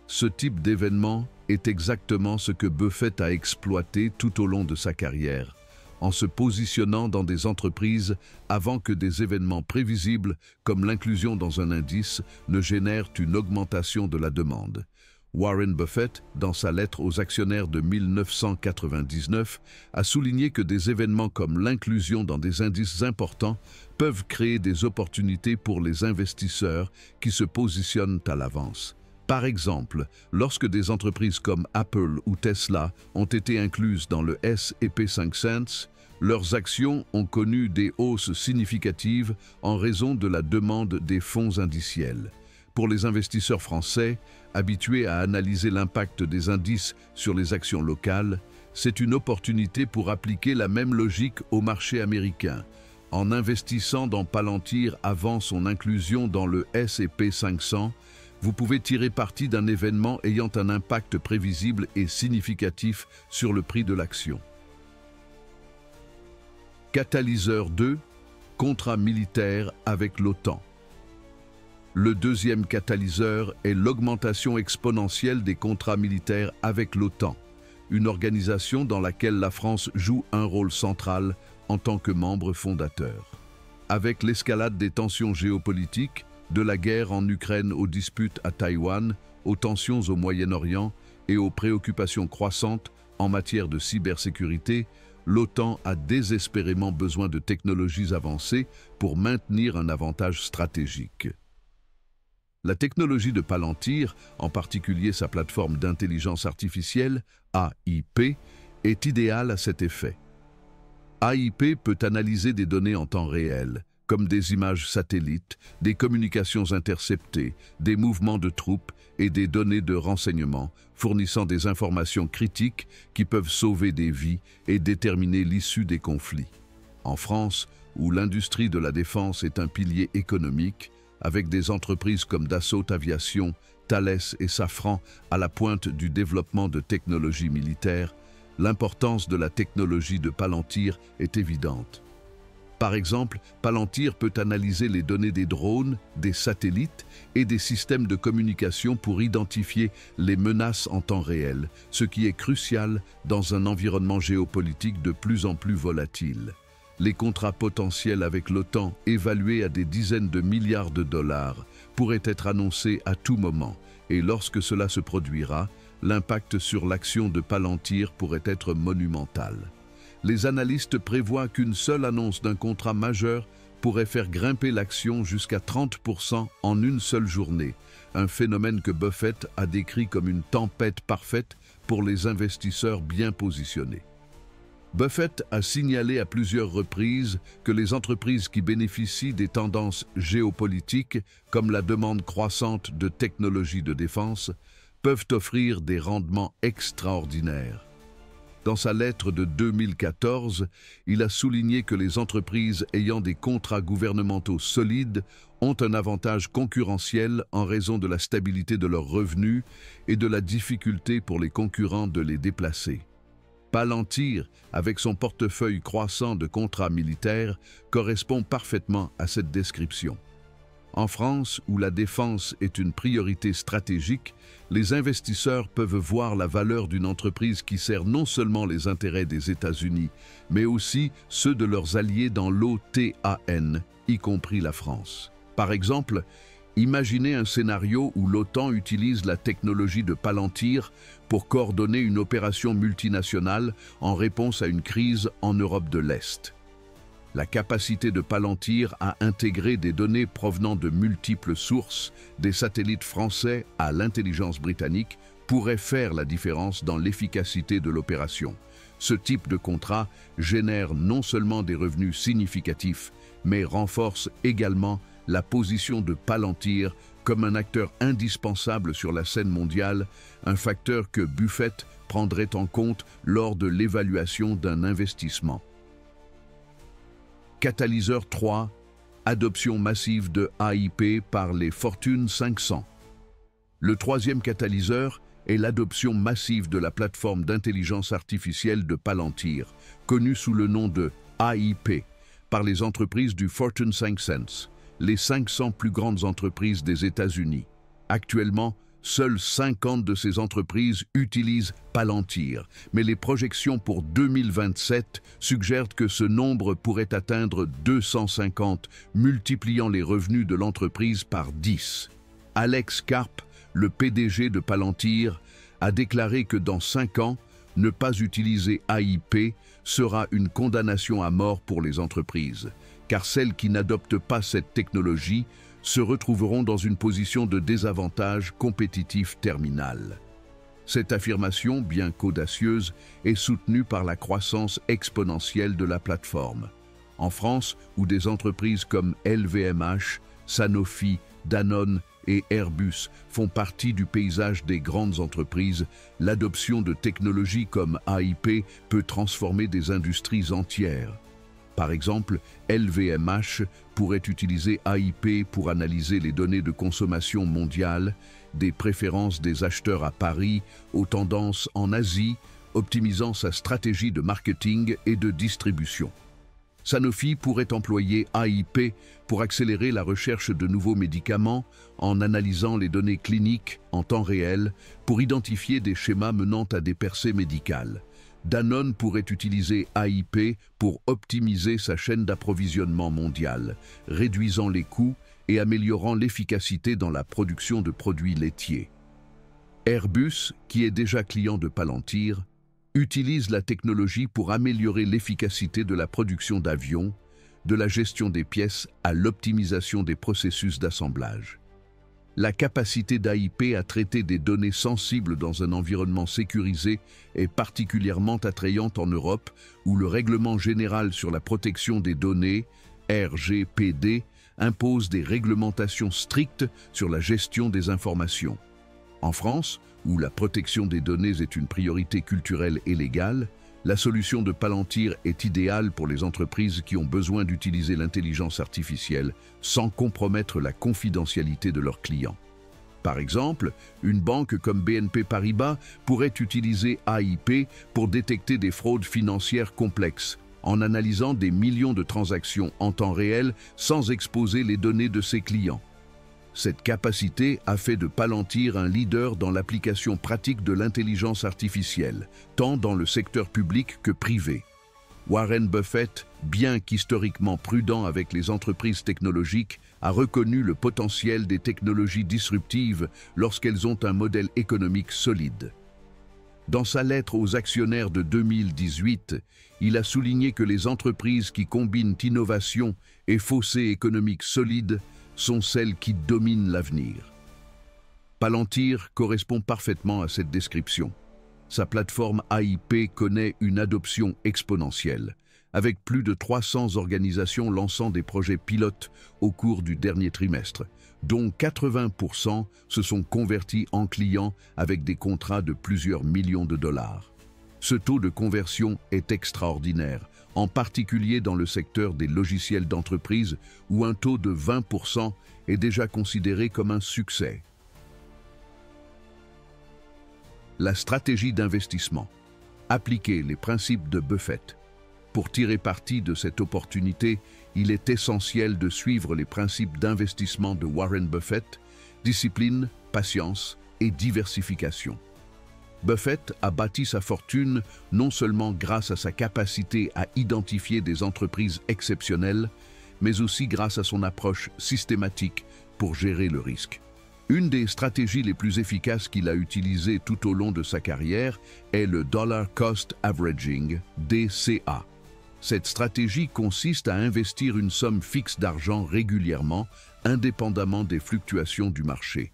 Speaker 1: Ce type d'événement est exactement ce que Buffett a exploité tout au long de sa carrière, en se positionnant dans des entreprises avant que des événements prévisibles comme l'inclusion dans un indice ne génèrent une augmentation de la demande. Warren Buffett, dans sa lettre aux actionnaires de 1999, a souligné que des événements comme l'inclusion dans des indices importants peuvent créer des opportunités pour les investisseurs qui se positionnent à l'avance. Par exemple, lorsque des entreprises comme Apple ou Tesla ont été incluses dans le S&P 500, leurs actions ont connu des hausses significatives en raison de la demande des fonds indiciels. Pour les investisseurs français, habitués à analyser l'impact des indices sur les actions locales, c'est une opportunité pour appliquer la même logique au marché américain. En investissant dans Palantir avant son inclusion dans le S&P 500, vous pouvez tirer parti d'un événement ayant un impact prévisible et significatif sur le prix de l'action. Catalyseur 2, contrat militaire avec l'OTAN. Le deuxième catalyseur est l'augmentation exponentielle des contrats militaires avec l'OTAN, une organisation dans laquelle la France joue un rôle central en tant que membre fondateur. Avec l'escalade des tensions géopolitiques, de la guerre en Ukraine aux disputes à Taïwan, aux tensions au Moyen-Orient et aux préoccupations croissantes en matière de cybersécurité, l'OTAN a désespérément besoin de technologies avancées pour maintenir un avantage stratégique. La technologie de Palantir, en particulier sa plateforme d'intelligence artificielle, AIP, est idéale à cet effet. AIP peut analyser des données en temps réel, comme des images satellites, des communications interceptées, des mouvements de troupes et des données de renseignement, fournissant des informations critiques qui peuvent sauver des vies et déterminer l'issue des conflits. En France, où l'industrie de la défense est un pilier économique, avec des entreprises comme Dassault Aviation, Thales et Safran à la pointe du développement de technologies militaires, l'importance de la technologie de Palantir est évidente. Par exemple, Palantir peut analyser les données des drones, des satellites et des systèmes de communication pour identifier les menaces en temps réel, ce qui est crucial dans un environnement géopolitique de plus en plus volatile. Les contrats potentiels avec l'OTAN, évalués à des dizaines de milliards de dollars, pourraient être annoncés à tout moment, et lorsque cela se produira, l'impact sur l'action de Palantir pourrait être monumental. Les analystes prévoient qu'une seule annonce d'un contrat majeur pourrait faire grimper l'action jusqu'à 30% en une seule journée, un phénomène que Buffett a décrit comme une tempête parfaite pour les investisseurs bien positionnés. Buffett a signalé à plusieurs reprises que les entreprises qui bénéficient des tendances géopolitiques, comme la demande croissante de technologies de défense, peuvent offrir des rendements extraordinaires. Dans sa lettre de 2014, il a souligné que les entreprises ayant des contrats gouvernementaux solides ont un avantage concurrentiel en raison de la stabilité de leurs revenus et de la difficulté pour les concurrents de les déplacer. Palantir, avec son portefeuille croissant de contrats militaires, correspond parfaitement à cette description. En France, où la défense est une priorité stratégique, les investisseurs peuvent voir la valeur d'une entreprise qui sert non seulement les intérêts des États-Unis, mais aussi ceux de leurs alliés dans l'OTAN, y compris la France. Par exemple, imaginez un scénario où l'OTAN utilise la technologie de Palantir pour coordonner une opération multinationale en réponse à une crise en Europe de l'Est. La capacité de Palantir à intégrer des données provenant de multiples sources, des satellites français à l'intelligence britannique, pourrait faire la différence dans l'efficacité de l'opération. Ce type de contrat génère non seulement des revenus significatifs, mais renforce également la position de Palantir comme un acteur indispensable sur la scène mondiale, un facteur que Buffett prendrait en compte lors de l'évaluation d'un investissement. Catalyseur 3, adoption massive de AIP par les Fortune 500. Le troisième catalyseur est l'adoption massive de la plateforme d'intelligence artificielle de Palantir, connue sous le nom de AIP, par les entreprises du Fortune 500, les 500 plus grandes entreprises des États-Unis. Actuellement, Seules 50 de ces entreprises utilisent Palantir, mais les projections pour 2027 suggèrent que ce nombre pourrait atteindre 250, multipliant les revenus de l'entreprise par 10. Alex Karp, le PDG de Palantir, a déclaré que dans 5 ans, ne pas utiliser AIP sera une condamnation à mort pour les entreprises, car celles qui n'adoptent pas cette technologie se retrouveront dans une position de désavantage compétitif terminal. Cette affirmation, bien qu'audacieuse, est soutenue par la croissance exponentielle de la plateforme. En France, où des entreprises comme LVMH, Sanofi, Danone et Airbus font partie du paysage des grandes entreprises, l'adoption de technologies comme AIP peut transformer des industries entières. Par exemple, LVMH pourrait utiliser AIP pour analyser les données de consommation mondiale, des préférences des acheteurs à Paris aux tendances en Asie, optimisant sa stratégie de marketing et de distribution. Sanofi pourrait employer AIP pour accélérer la recherche de nouveaux médicaments en analysant les données cliniques en temps réel pour identifier des schémas menant à des percées médicales. Danone pourrait utiliser AIP pour optimiser sa chaîne d'approvisionnement mondiale, réduisant les coûts et améliorant l'efficacité dans la production de produits laitiers. Airbus, qui est déjà client de Palantir, utilise la technologie pour améliorer l'efficacité de la production d'avions, de la gestion des pièces à l'optimisation des processus d'assemblage. La capacité d'AIP à traiter des données sensibles dans un environnement sécurisé est particulièrement attrayante en Europe, où le Règlement général sur la protection des données, RGPD, impose des réglementations strictes sur la gestion des informations. En France, où la protection des données est une priorité culturelle et légale, la solution de Palantir est idéale pour les entreprises qui ont besoin d'utiliser l'intelligence artificielle sans compromettre la confidentialité de leurs clients. Par exemple, une banque comme BNP Paribas pourrait utiliser AIP pour détecter des fraudes financières complexes, en analysant des millions de transactions en temps réel sans exposer les données de ses clients. Cette capacité a fait de Palantir un leader dans l'application pratique de l'intelligence artificielle, tant dans le secteur public que privé. Warren Buffett, bien qu'historiquement prudent avec les entreprises technologiques, a reconnu le potentiel des technologies disruptives lorsqu'elles ont un modèle économique solide. Dans sa lettre aux actionnaires de 2018, il a souligné que les entreprises qui combinent innovation et fossé économique solide sont celles qui dominent l'avenir. Palantir correspond parfaitement à cette description. Sa plateforme AIP connaît une adoption exponentielle, avec plus de 300 organisations lançant des projets pilotes au cours du dernier trimestre, dont 80% se sont convertis en clients avec des contrats de plusieurs millions de dollars. Ce taux de conversion est extraordinaire, en particulier dans le secteur des logiciels d'entreprise où un taux de 20% est déjà considéré comme un succès. La stratégie d'investissement. Appliquer les principes de Buffett. Pour tirer parti de cette opportunité, il est essentiel de suivre les principes d'investissement de Warren Buffett: discipline, patience et diversification. Buffett a bâti sa fortune non seulement grâce à sa capacité à identifier des entreprises exceptionnelles, mais aussi grâce à son approche systématique pour gérer le risque. Une des stratégies les plus efficaces qu'il a utilisées tout au long de sa carrière est le Dollar Cost Averaging, DCA. Cette stratégie consiste à investir une somme fixe d'argent régulièrement, indépendamment des fluctuations du marché.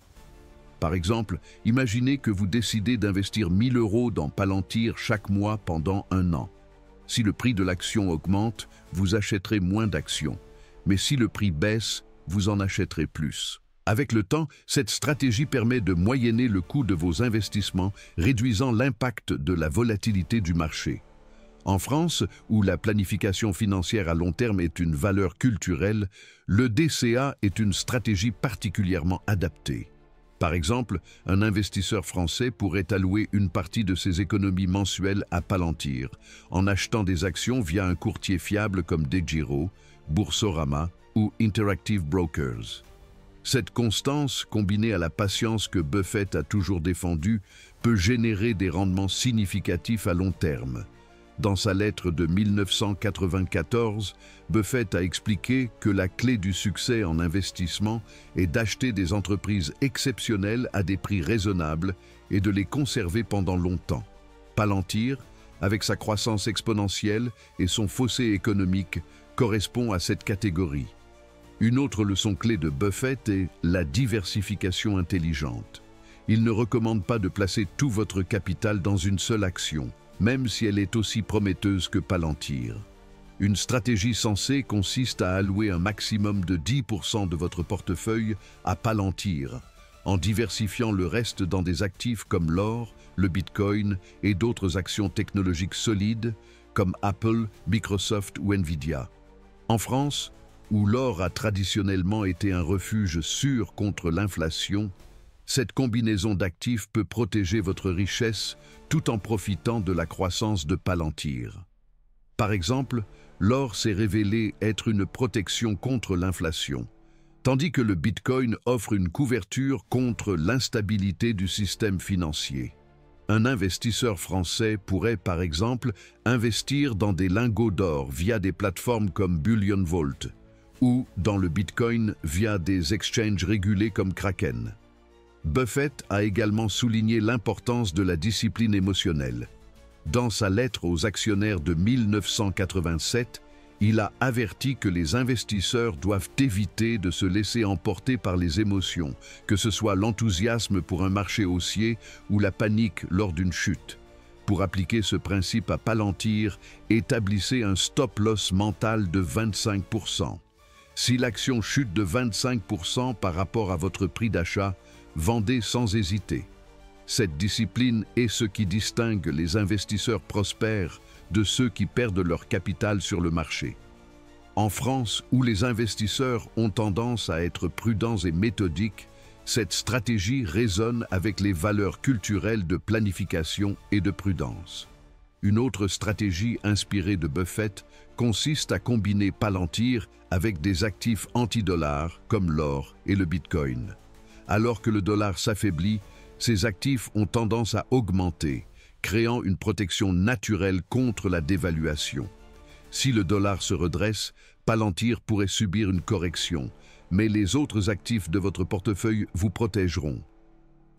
Speaker 1: Par exemple, imaginez que vous décidez d'investir 1 000 € dans Palantir chaque mois pendant 1 an. Si le prix de l'action augmente, vous achèterez moins d'actions. Mais si le prix baisse, vous en achèterez plus. Avec le temps, cette stratégie permet de moyenner le coût de vos investissements, réduisant l'impact de la volatilité du marché. En France, où la planification financière à long terme est une valeur culturelle, le DCA est une stratégie particulièrement adaptée. Par exemple, un investisseur français pourrait allouer une partie de ses économies mensuelles à Palantir, en achetant des actions via un courtier fiable comme DEGIRO, Boursorama ou Interactive Brokers. Cette constance, combinée à la patience que Buffett a toujours défendue, peut générer des rendements significatifs à long terme. Dans sa lettre de 1994, Buffett a expliqué que la clé du succès en investissement est d'acheter des entreprises exceptionnelles à des prix raisonnables et de les conserver pendant longtemps. Palantir, avec sa croissance exponentielle et son fossé économique, correspond à cette catégorie. Une autre leçon clé de Buffett est la diversification intelligente. Il ne recommande pas de placer tout votre capital dans une seule action, même si elle est aussi prometteuse que Palantir. Une stratégie sensée consiste à allouer un maximum de 10% de votre portefeuille à Palantir, en diversifiant le reste dans des actifs comme l'or, le Bitcoin et d'autres actions technologiques solides comme Apple, Microsoft ou Nvidia. En France, où l'or a traditionnellement été un refuge sûr contre l'inflation, cette combinaison d'actifs peut protéger votre richesse tout en profitant de la croissance de Palantir. Par exemple, l'or s'est révélé être une protection contre l'inflation, tandis que le Bitcoin offre une couverture contre l'instabilité du système financier. Un investisseur français pourrait, par exemple, investir dans des lingots d'or via des plateformes comme Bullion Vault ou dans le Bitcoin via des exchanges régulés comme Kraken. Buffett a également souligné l'importance de la discipline émotionnelle. Dans sa lettre aux actionnaires de 1987, il a averti que les investisseurs doivent éviter de se laisser emporter par les émotions, que ce soit l'enthousiasme pour un marché haussier ou la panique lors d'une chute. Pour appliquer ce principe à Palantir, établissez un stop-loss mental de 25%. Si l'action chute de 25% par rapport à votre prix d'achat, vendez sans hésiter. Cette discipline est ce qui distingue les investisseurs prospères de ceux qui perdent leur capital sur le marché. En France, où les investisseurs ont tendance à être prudents et méthodiques, cette stratégie résonne avec les valeurs culturelles de planification et de prudence. Une autre stratégie inspirée de Buffett consiste à combiner Palantir avec des actifs anti-dollars comme l'or et le Bitcoin. Alors que le dollar s'affaiblit, ces actifs ont tendance à augmenter, créant une protection naturelle contre la dévaluation. Si le dollar se redresse, Palantir pourrait subir une correction, mais les autres actifs de votre portefeuille vous protégeront.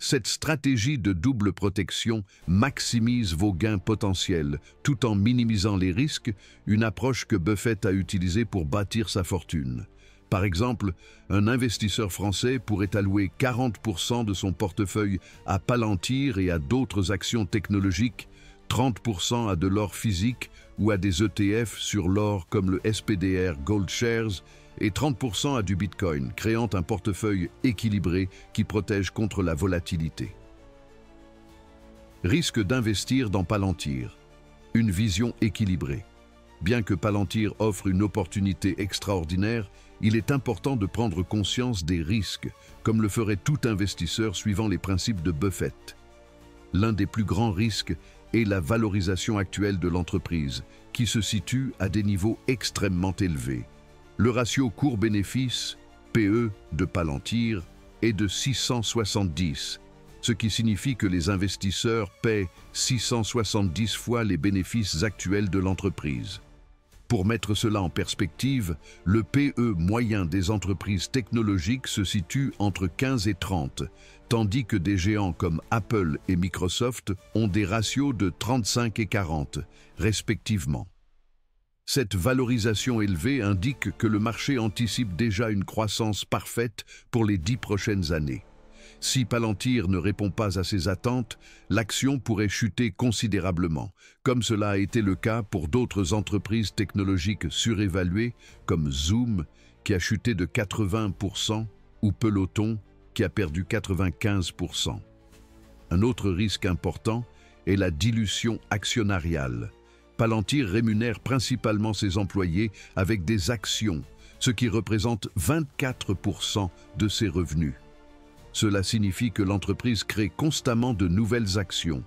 Speaker 1: Cette stratégie de double protection maximise vos gains potentiels tout en minimisant les risques, une approche que Buffett a utilisée pour bâtir sa fortune. Par exemple, un investisseur français pourrait allouer 40% de son portefeuille à Palantir et à d'autres actions technologiques, 30% à de l'or physique ou à des ETF sur l'or comme le SPDR Gold Shares et 30% à du Bitcoin, créant un portefeuille équilibré qui protège contre la volatilité. Risque d'investir dans Palantir. Une vision équilibrée. Bien que Palantir offre une opportunité extraordinaire, il est important de prendre conscience des risques, comme le ferait tout investisseur suivant les principes de Buffett. L'un des plus grands risques est la valorisation actuelle de l'entreprise, qui se situe à des niveaux extrêmement élevés. Le ratio cours-bénéfice, PE, de Palantir est de 670, ce qui signifie que les investisseurs paient 670 fois les bénéfices actuels de l'entreprise. Pour mettre cela en perspective, le PE moyen des entreprises technologiques se situe entre 15 et 30, tandis que des géants comme Apple et Microsoft ont des ratios de 35 et 40, respectivement. Cette valorisation élevée indique que le marché anticipe déjà une croissance parfaite pour les 10 prochaines années. Si Palantir ne répond pas à ces attentes, l'action pourrait chuter considérablement, comme cela a été le cas pour d'autres entreprises technologiques surévaluées comme Zoom, qui a chuté de 80%, ou Peloton, qui a perdu 95%. Un autre risque important est la dilution actionnariale. Palantir rémunère principalement ses employés avec des actions, ce qui représente 24% de ses revenus. Cela signifie que l'entreprise crée constamment de nouvelles actions,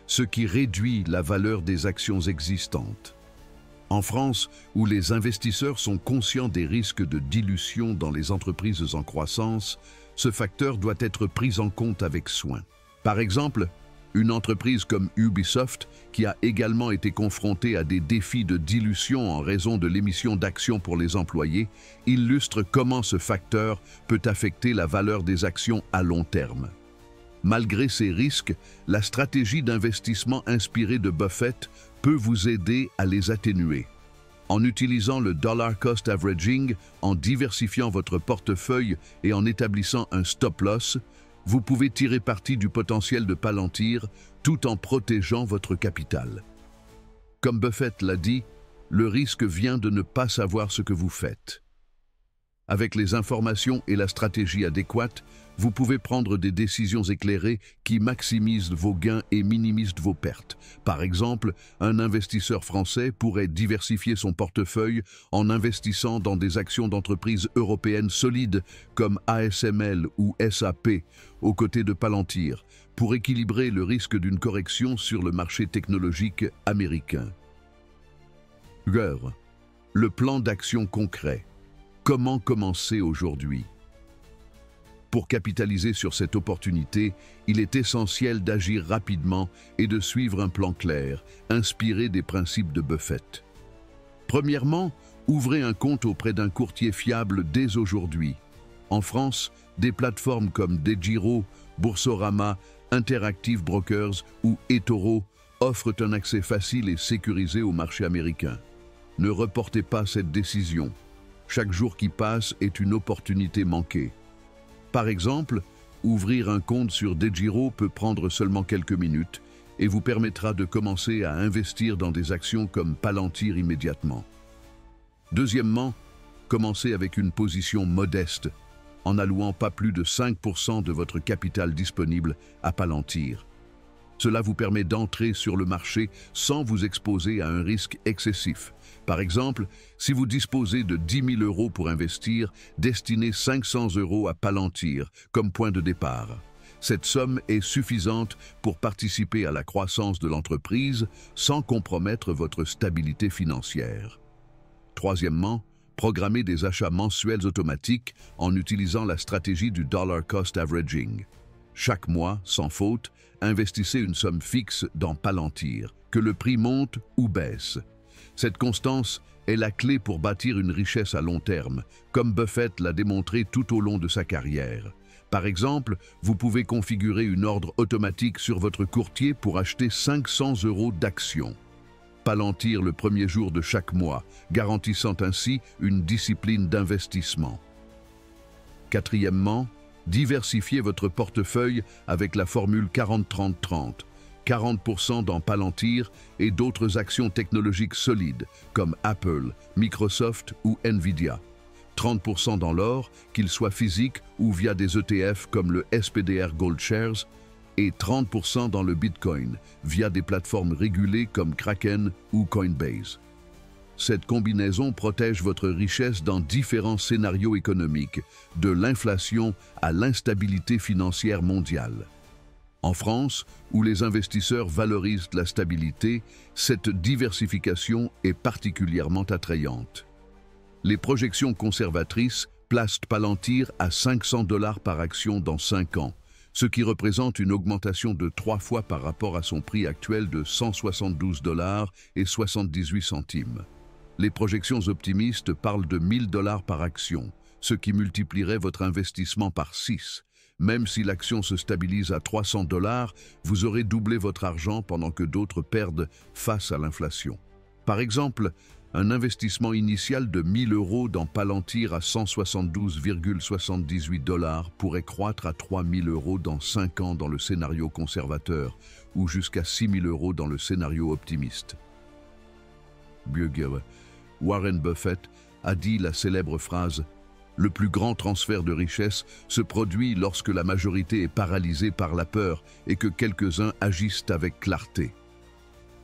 Speaker 1: ce qui réduit la valeur des actions existantes. En France, où les investisseurs sont conscients des risques de dilution dans les entreprises en croissance, ce facteur doit être pris en compte avec soin. Par exemple, une entreprise comme Ubisoft, qui a également été confrontée à des défis de dilution en raison de l'émission d'actions pour les employés, illustre comment ce facteur peut affecter la valeur des actions à long terme. Malgré ces risques, la stratégie d'investissement inspirée de Buffett peut vous aider à les atténuer. En utilisant le dollar cost averaging, en diversifiant votre portefeuille et en établissant un stop-loss, vous pouvez tirer parti du potentiel de Palantir tout en protégeant votre capital. Comme Buffett l'a dit, le risque vient de ne pas savoir ce que vous faites. Avec les informations et la stratégie adéquate, vous pouvez prendre des décisions éclairées qui maximisent vos gains et minimisent vos pertes. Par exemple, un investisseur français pourrait diversifier son portefeuille en investissant dans des actions d'entreprises européennes solides comme ASML ou SAP, aux côtés de Palantir, pour équilibrer le risque d'une correction sur le marché technologique américain. Le plan d'action concret. Comment commencer aujourd'hui? Pour capitaliser sur cette opportunité, il est essentiel d'agir rapidement et de suivre un plan clair, inspiré des principes de Buffett. Premièrement, ouvrez un compte auprès d'un courtier fiable dès aujourd'hui. En France, des plateformes comme DEGIRO, Boursorama, Interactive Brokers ou eToro offrent un accès facile et sécurisé au marché américain. Ne reportez pas cette décision. Chaque jour qui passe est une opportunité manquée. Par exemple, ouvrir un compte sur DEGIRO peut prendre seulement quelques minutes et vous permettra de commencer à investir dans des actions comme Palantir immédiatement. Deuxièmement, commencez avec une position modeste, en allouant pas plus de 5% de votre capital disponible à Palantir. Cela vous permet d'entrer sur le marché sans vous exposer à un risque excessif. Par exemple, si vous disposez de 10 000 € pour investir, destinez 500 € à Palantir comme point de départ. Cette somme est suffisante pour participer à la croissance de l'entreprise sans compromettre votre stabilité financière. Troisièmement, programmez des achats mensuels automatiques en utilisant la stratégie du dollar cost averaging. Chaque mois, sans faute, investissez une somme fixe dans Palantir, que le prix monte ou baisse. Cette constance est la clé pour bâtir une richesse à long terme, comme Buffett l'a démontré tout au long de sa carrière. Par exemple, vous pouvez configurer une ordre automatique sur votre courtier pour acheter 500 € d'actions. Palantir le premier jour de chaque mois, garantissant ainsi une discipline d'investissement. Quatrièmement, diversifiez votre portefeuille avec la formule 40-30-30. 40% dans Palantir et d'autres actions technologiques solides comme Apple, Microsoft ou Nvidia. 30% dans l'or, qu'il soit physique ou via des ETF comme le SPDR Gold Shares, et 30% dans le Bitcoin via des plateformes régulées comme Kraken ou Coinbase. Cette combinaison protège votre richesse dans différents scénarios économiques, de l'inflation à l'instabilité financière mondiale. En France, où les investisseurs valorisent la stabilité, cette diversification est particulièrement attrayante. Les projections conservatrices placent Palantir à 500 $ par action dans 5 ans, ce qui représente une augmentation de 3 fois par rapport à son prix actuel de 172,78 $. Les projections optimistes parlent de 1 000 $ par action, ce qui multiplierait votre investissement par 6. Même si l'action se stabilise à 300 $, vous aurez doublé votre argent pendant que d'autres perdent face à l'inflation. Par exemple, un investissement initial de 1 000 € dans Palantir à 172,78 $ pourrait croître à 3 000 € dans 5 ans dans le scénario conservateur ou jusqu'à 6 000 € dans le scénario optimiste. Warren Buffett a dit la célèbre phrase « Le plus grand transfert de richesse se produit lorsque la majorité est paralysée par la peur et que quelques-uns agissent avec clarté. »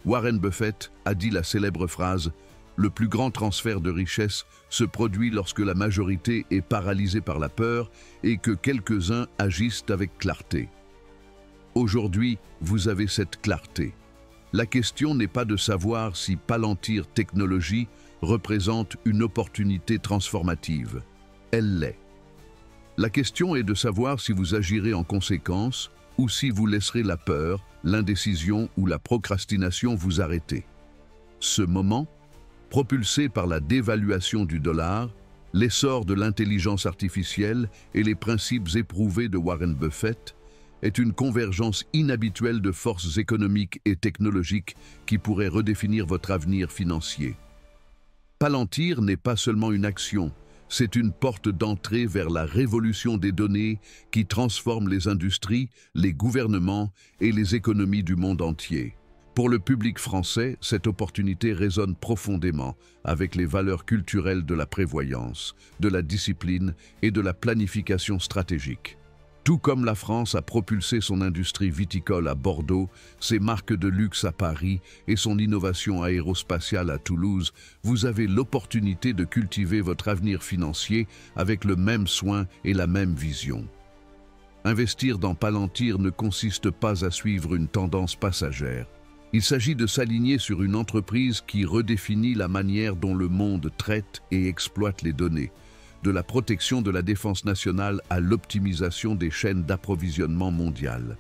Speaker 1: Warren Buffett a dit la célèbre phrase « Le plus grand transfert de richesse se produit lorsque la majorité est paralysée par la peur et que quelques-uns agissent avec clarté. » Aujourd'hui, vous avez cette clarté. La question n'est pas de savoir si Palantir Technologies représente une opportunité transformative. Elle l'est. La question est de savoir si vous agirez en conséquence ou si vous laisserez la peur, l'indécision ou la procrastination vous arrêter. Ce moment, propulsé par la dévaluation du dollar, l'essor de l'intelligence artificielle et les principes éprouvés de Warren Buffett, est une convergence inhabituelle de forces économiques et technologiques qui pourrait redéfinir votre avenir financier. Palantir n'est pas seulement une action, c'est une porte d'entrée vers la révolution des données qui transforme les industries, les gouvernements et les économies du monde entier. Pour le public français, cette opportunité résonne profondément avec les valeurs culturelles de la prévoyance, de la discipline et de la planification stratégique. Tout comme la France a propulsé son industrie viticole à Bordeaux, ses marques de luxe à Paris et son innovation aérospatiale à Toulouse, vous avez l'opportunité de cultiver votre avenir financier avec le même soin et la même vision. Investir dans Palantir ne consiste pas à suivre une tendance passagère. Il s'agit de s'aligner sur une entreprise qui redéfinit la manière dont le monde traite et exploite les données, de la protection de la défense nationale à l'optimisation des chaînes d'approvisionnement mondiales.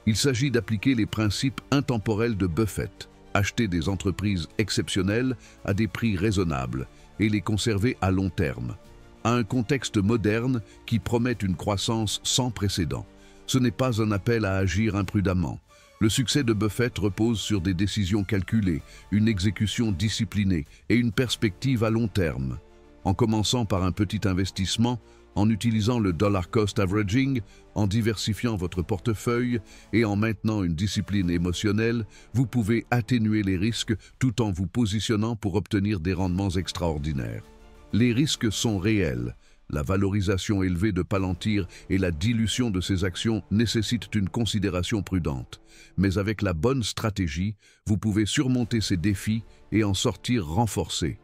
Speaker 1: Il s'agit d'appliquer les principes intemporels de Buffett, acheter des entreprises exceptionnelles à des prix raisonnables et les conserver à long terme, à un contexte moderne qui promet une croissance sans précédent. Ce n'est pas un appel à agir imprudemment. Le succès de Buffett repose sur des décisions calculées, une exécution disciplinée et une perspective à long terme. En commençant par un petit investissement, en utilisant le dollar cost averaging, en diversifiant votre portefeuille et en maintenant une discipline émotionnelle, vous pouvez atténuer les risques tout en vous positionnant pour obtenir des rendements extraordinaires. Les risques sont réels. La valorisation élevée de Palantir et la dilution de ses actions nécessitent une considération prudente. Mais avec la bonne stratégie, vous pouvez surmonter ces défis et en sortir renforcé.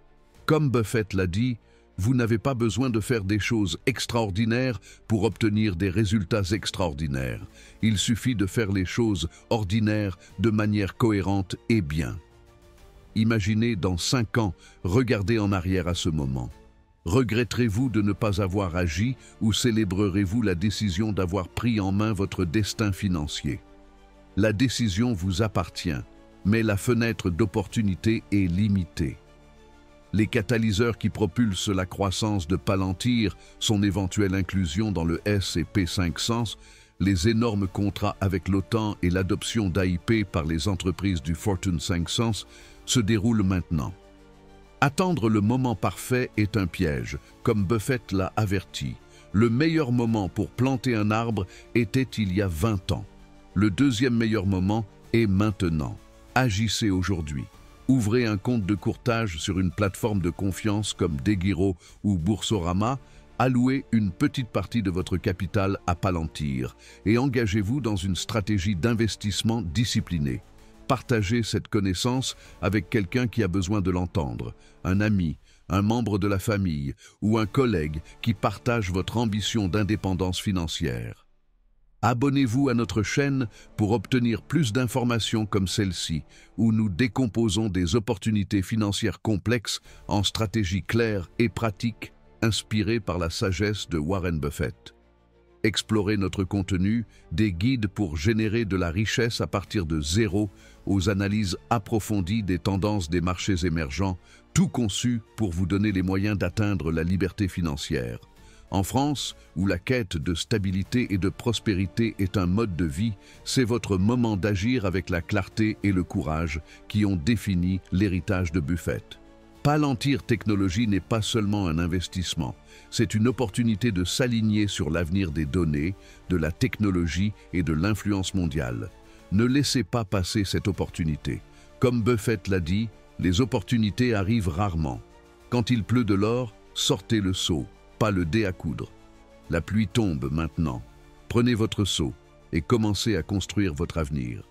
Speaker 1: Comme Buffett l'a dit, vous n'avez pas besoin de faire des choses extraordinaires pour obtenir des résultats extraordinaires. Il suffit de faire les choses ordinaires de manière cohérente et bien. Imaginez dans 5 ans, regardez en arrière à ce moment. Regretterez-vous de ne pas avoir agi ou célébrerez-vous la décision d'avoir pris en main votre destin financier? La décision vous appartient, mais la fenêtre d'opportunité est limitée. Les catalyseurs qui propulsent la croissance de Palantir, son éventuelle inclusion dans le S&P 500, les énormes contrats avec l'OTAN et l'adoption d'AIP par les entreprises du Fortune 500 se déroulent maintenant. Attendre le moment parfait est un piège, comme Buffett l'a averti. Le meilleur moment pour planter un arbre était il y a 20 ans. Le deuxième meilleur moment est maintenant. Agissez aujourd'hui. Ouvrez un compte de courtage sur une plateforme de confiance comme Degiro ou Boursorama, allouez une petite partie de votre capital à Palantir et engagez-vous dans une stratégie d'investissement disciplinée. Partagez cette connaissance avec quelqu'un qui a besoin de l'entendre, un ami, un membre de la famille ou un collègue qui partage votre ambition d'indépendance financière. Abonnez-vous à notre chaîne pour obtenir plus d'informations comme celle-ci, où nous décomposons des opportunités financières complexes en stratégies claires et pratiques, inspirées par la sagesse de Warren Buffett. Explorez notre contenu, des guides pour générer de la richesse à partir de zéro, aux analyses approfondies des tendances des marchés émergents, tout conçu pour vous donner les moyens d'atteindre la liberté financière. En France, où la quête de stabilité et de prospérité est un mode de vie, c'est votre moment d'agir avec la clarté et le courage qui ont défini l'héritage de Buffett. Palantir Technologies n'est pas seulement un investissement, c'est une opportunité de s'aligner sur l'avenir des données, de la technologie et de l'influence mondiale. Ne laissez pas passer cette opportunité. Comme Buffett l'a dit, les opportunités arrivent rarement. Quand il pleut de l'or, sortez le seau, pas le dé à coudre. La pluie tombe maintenant. Prenez votre seau et commencez à construire votre avenir.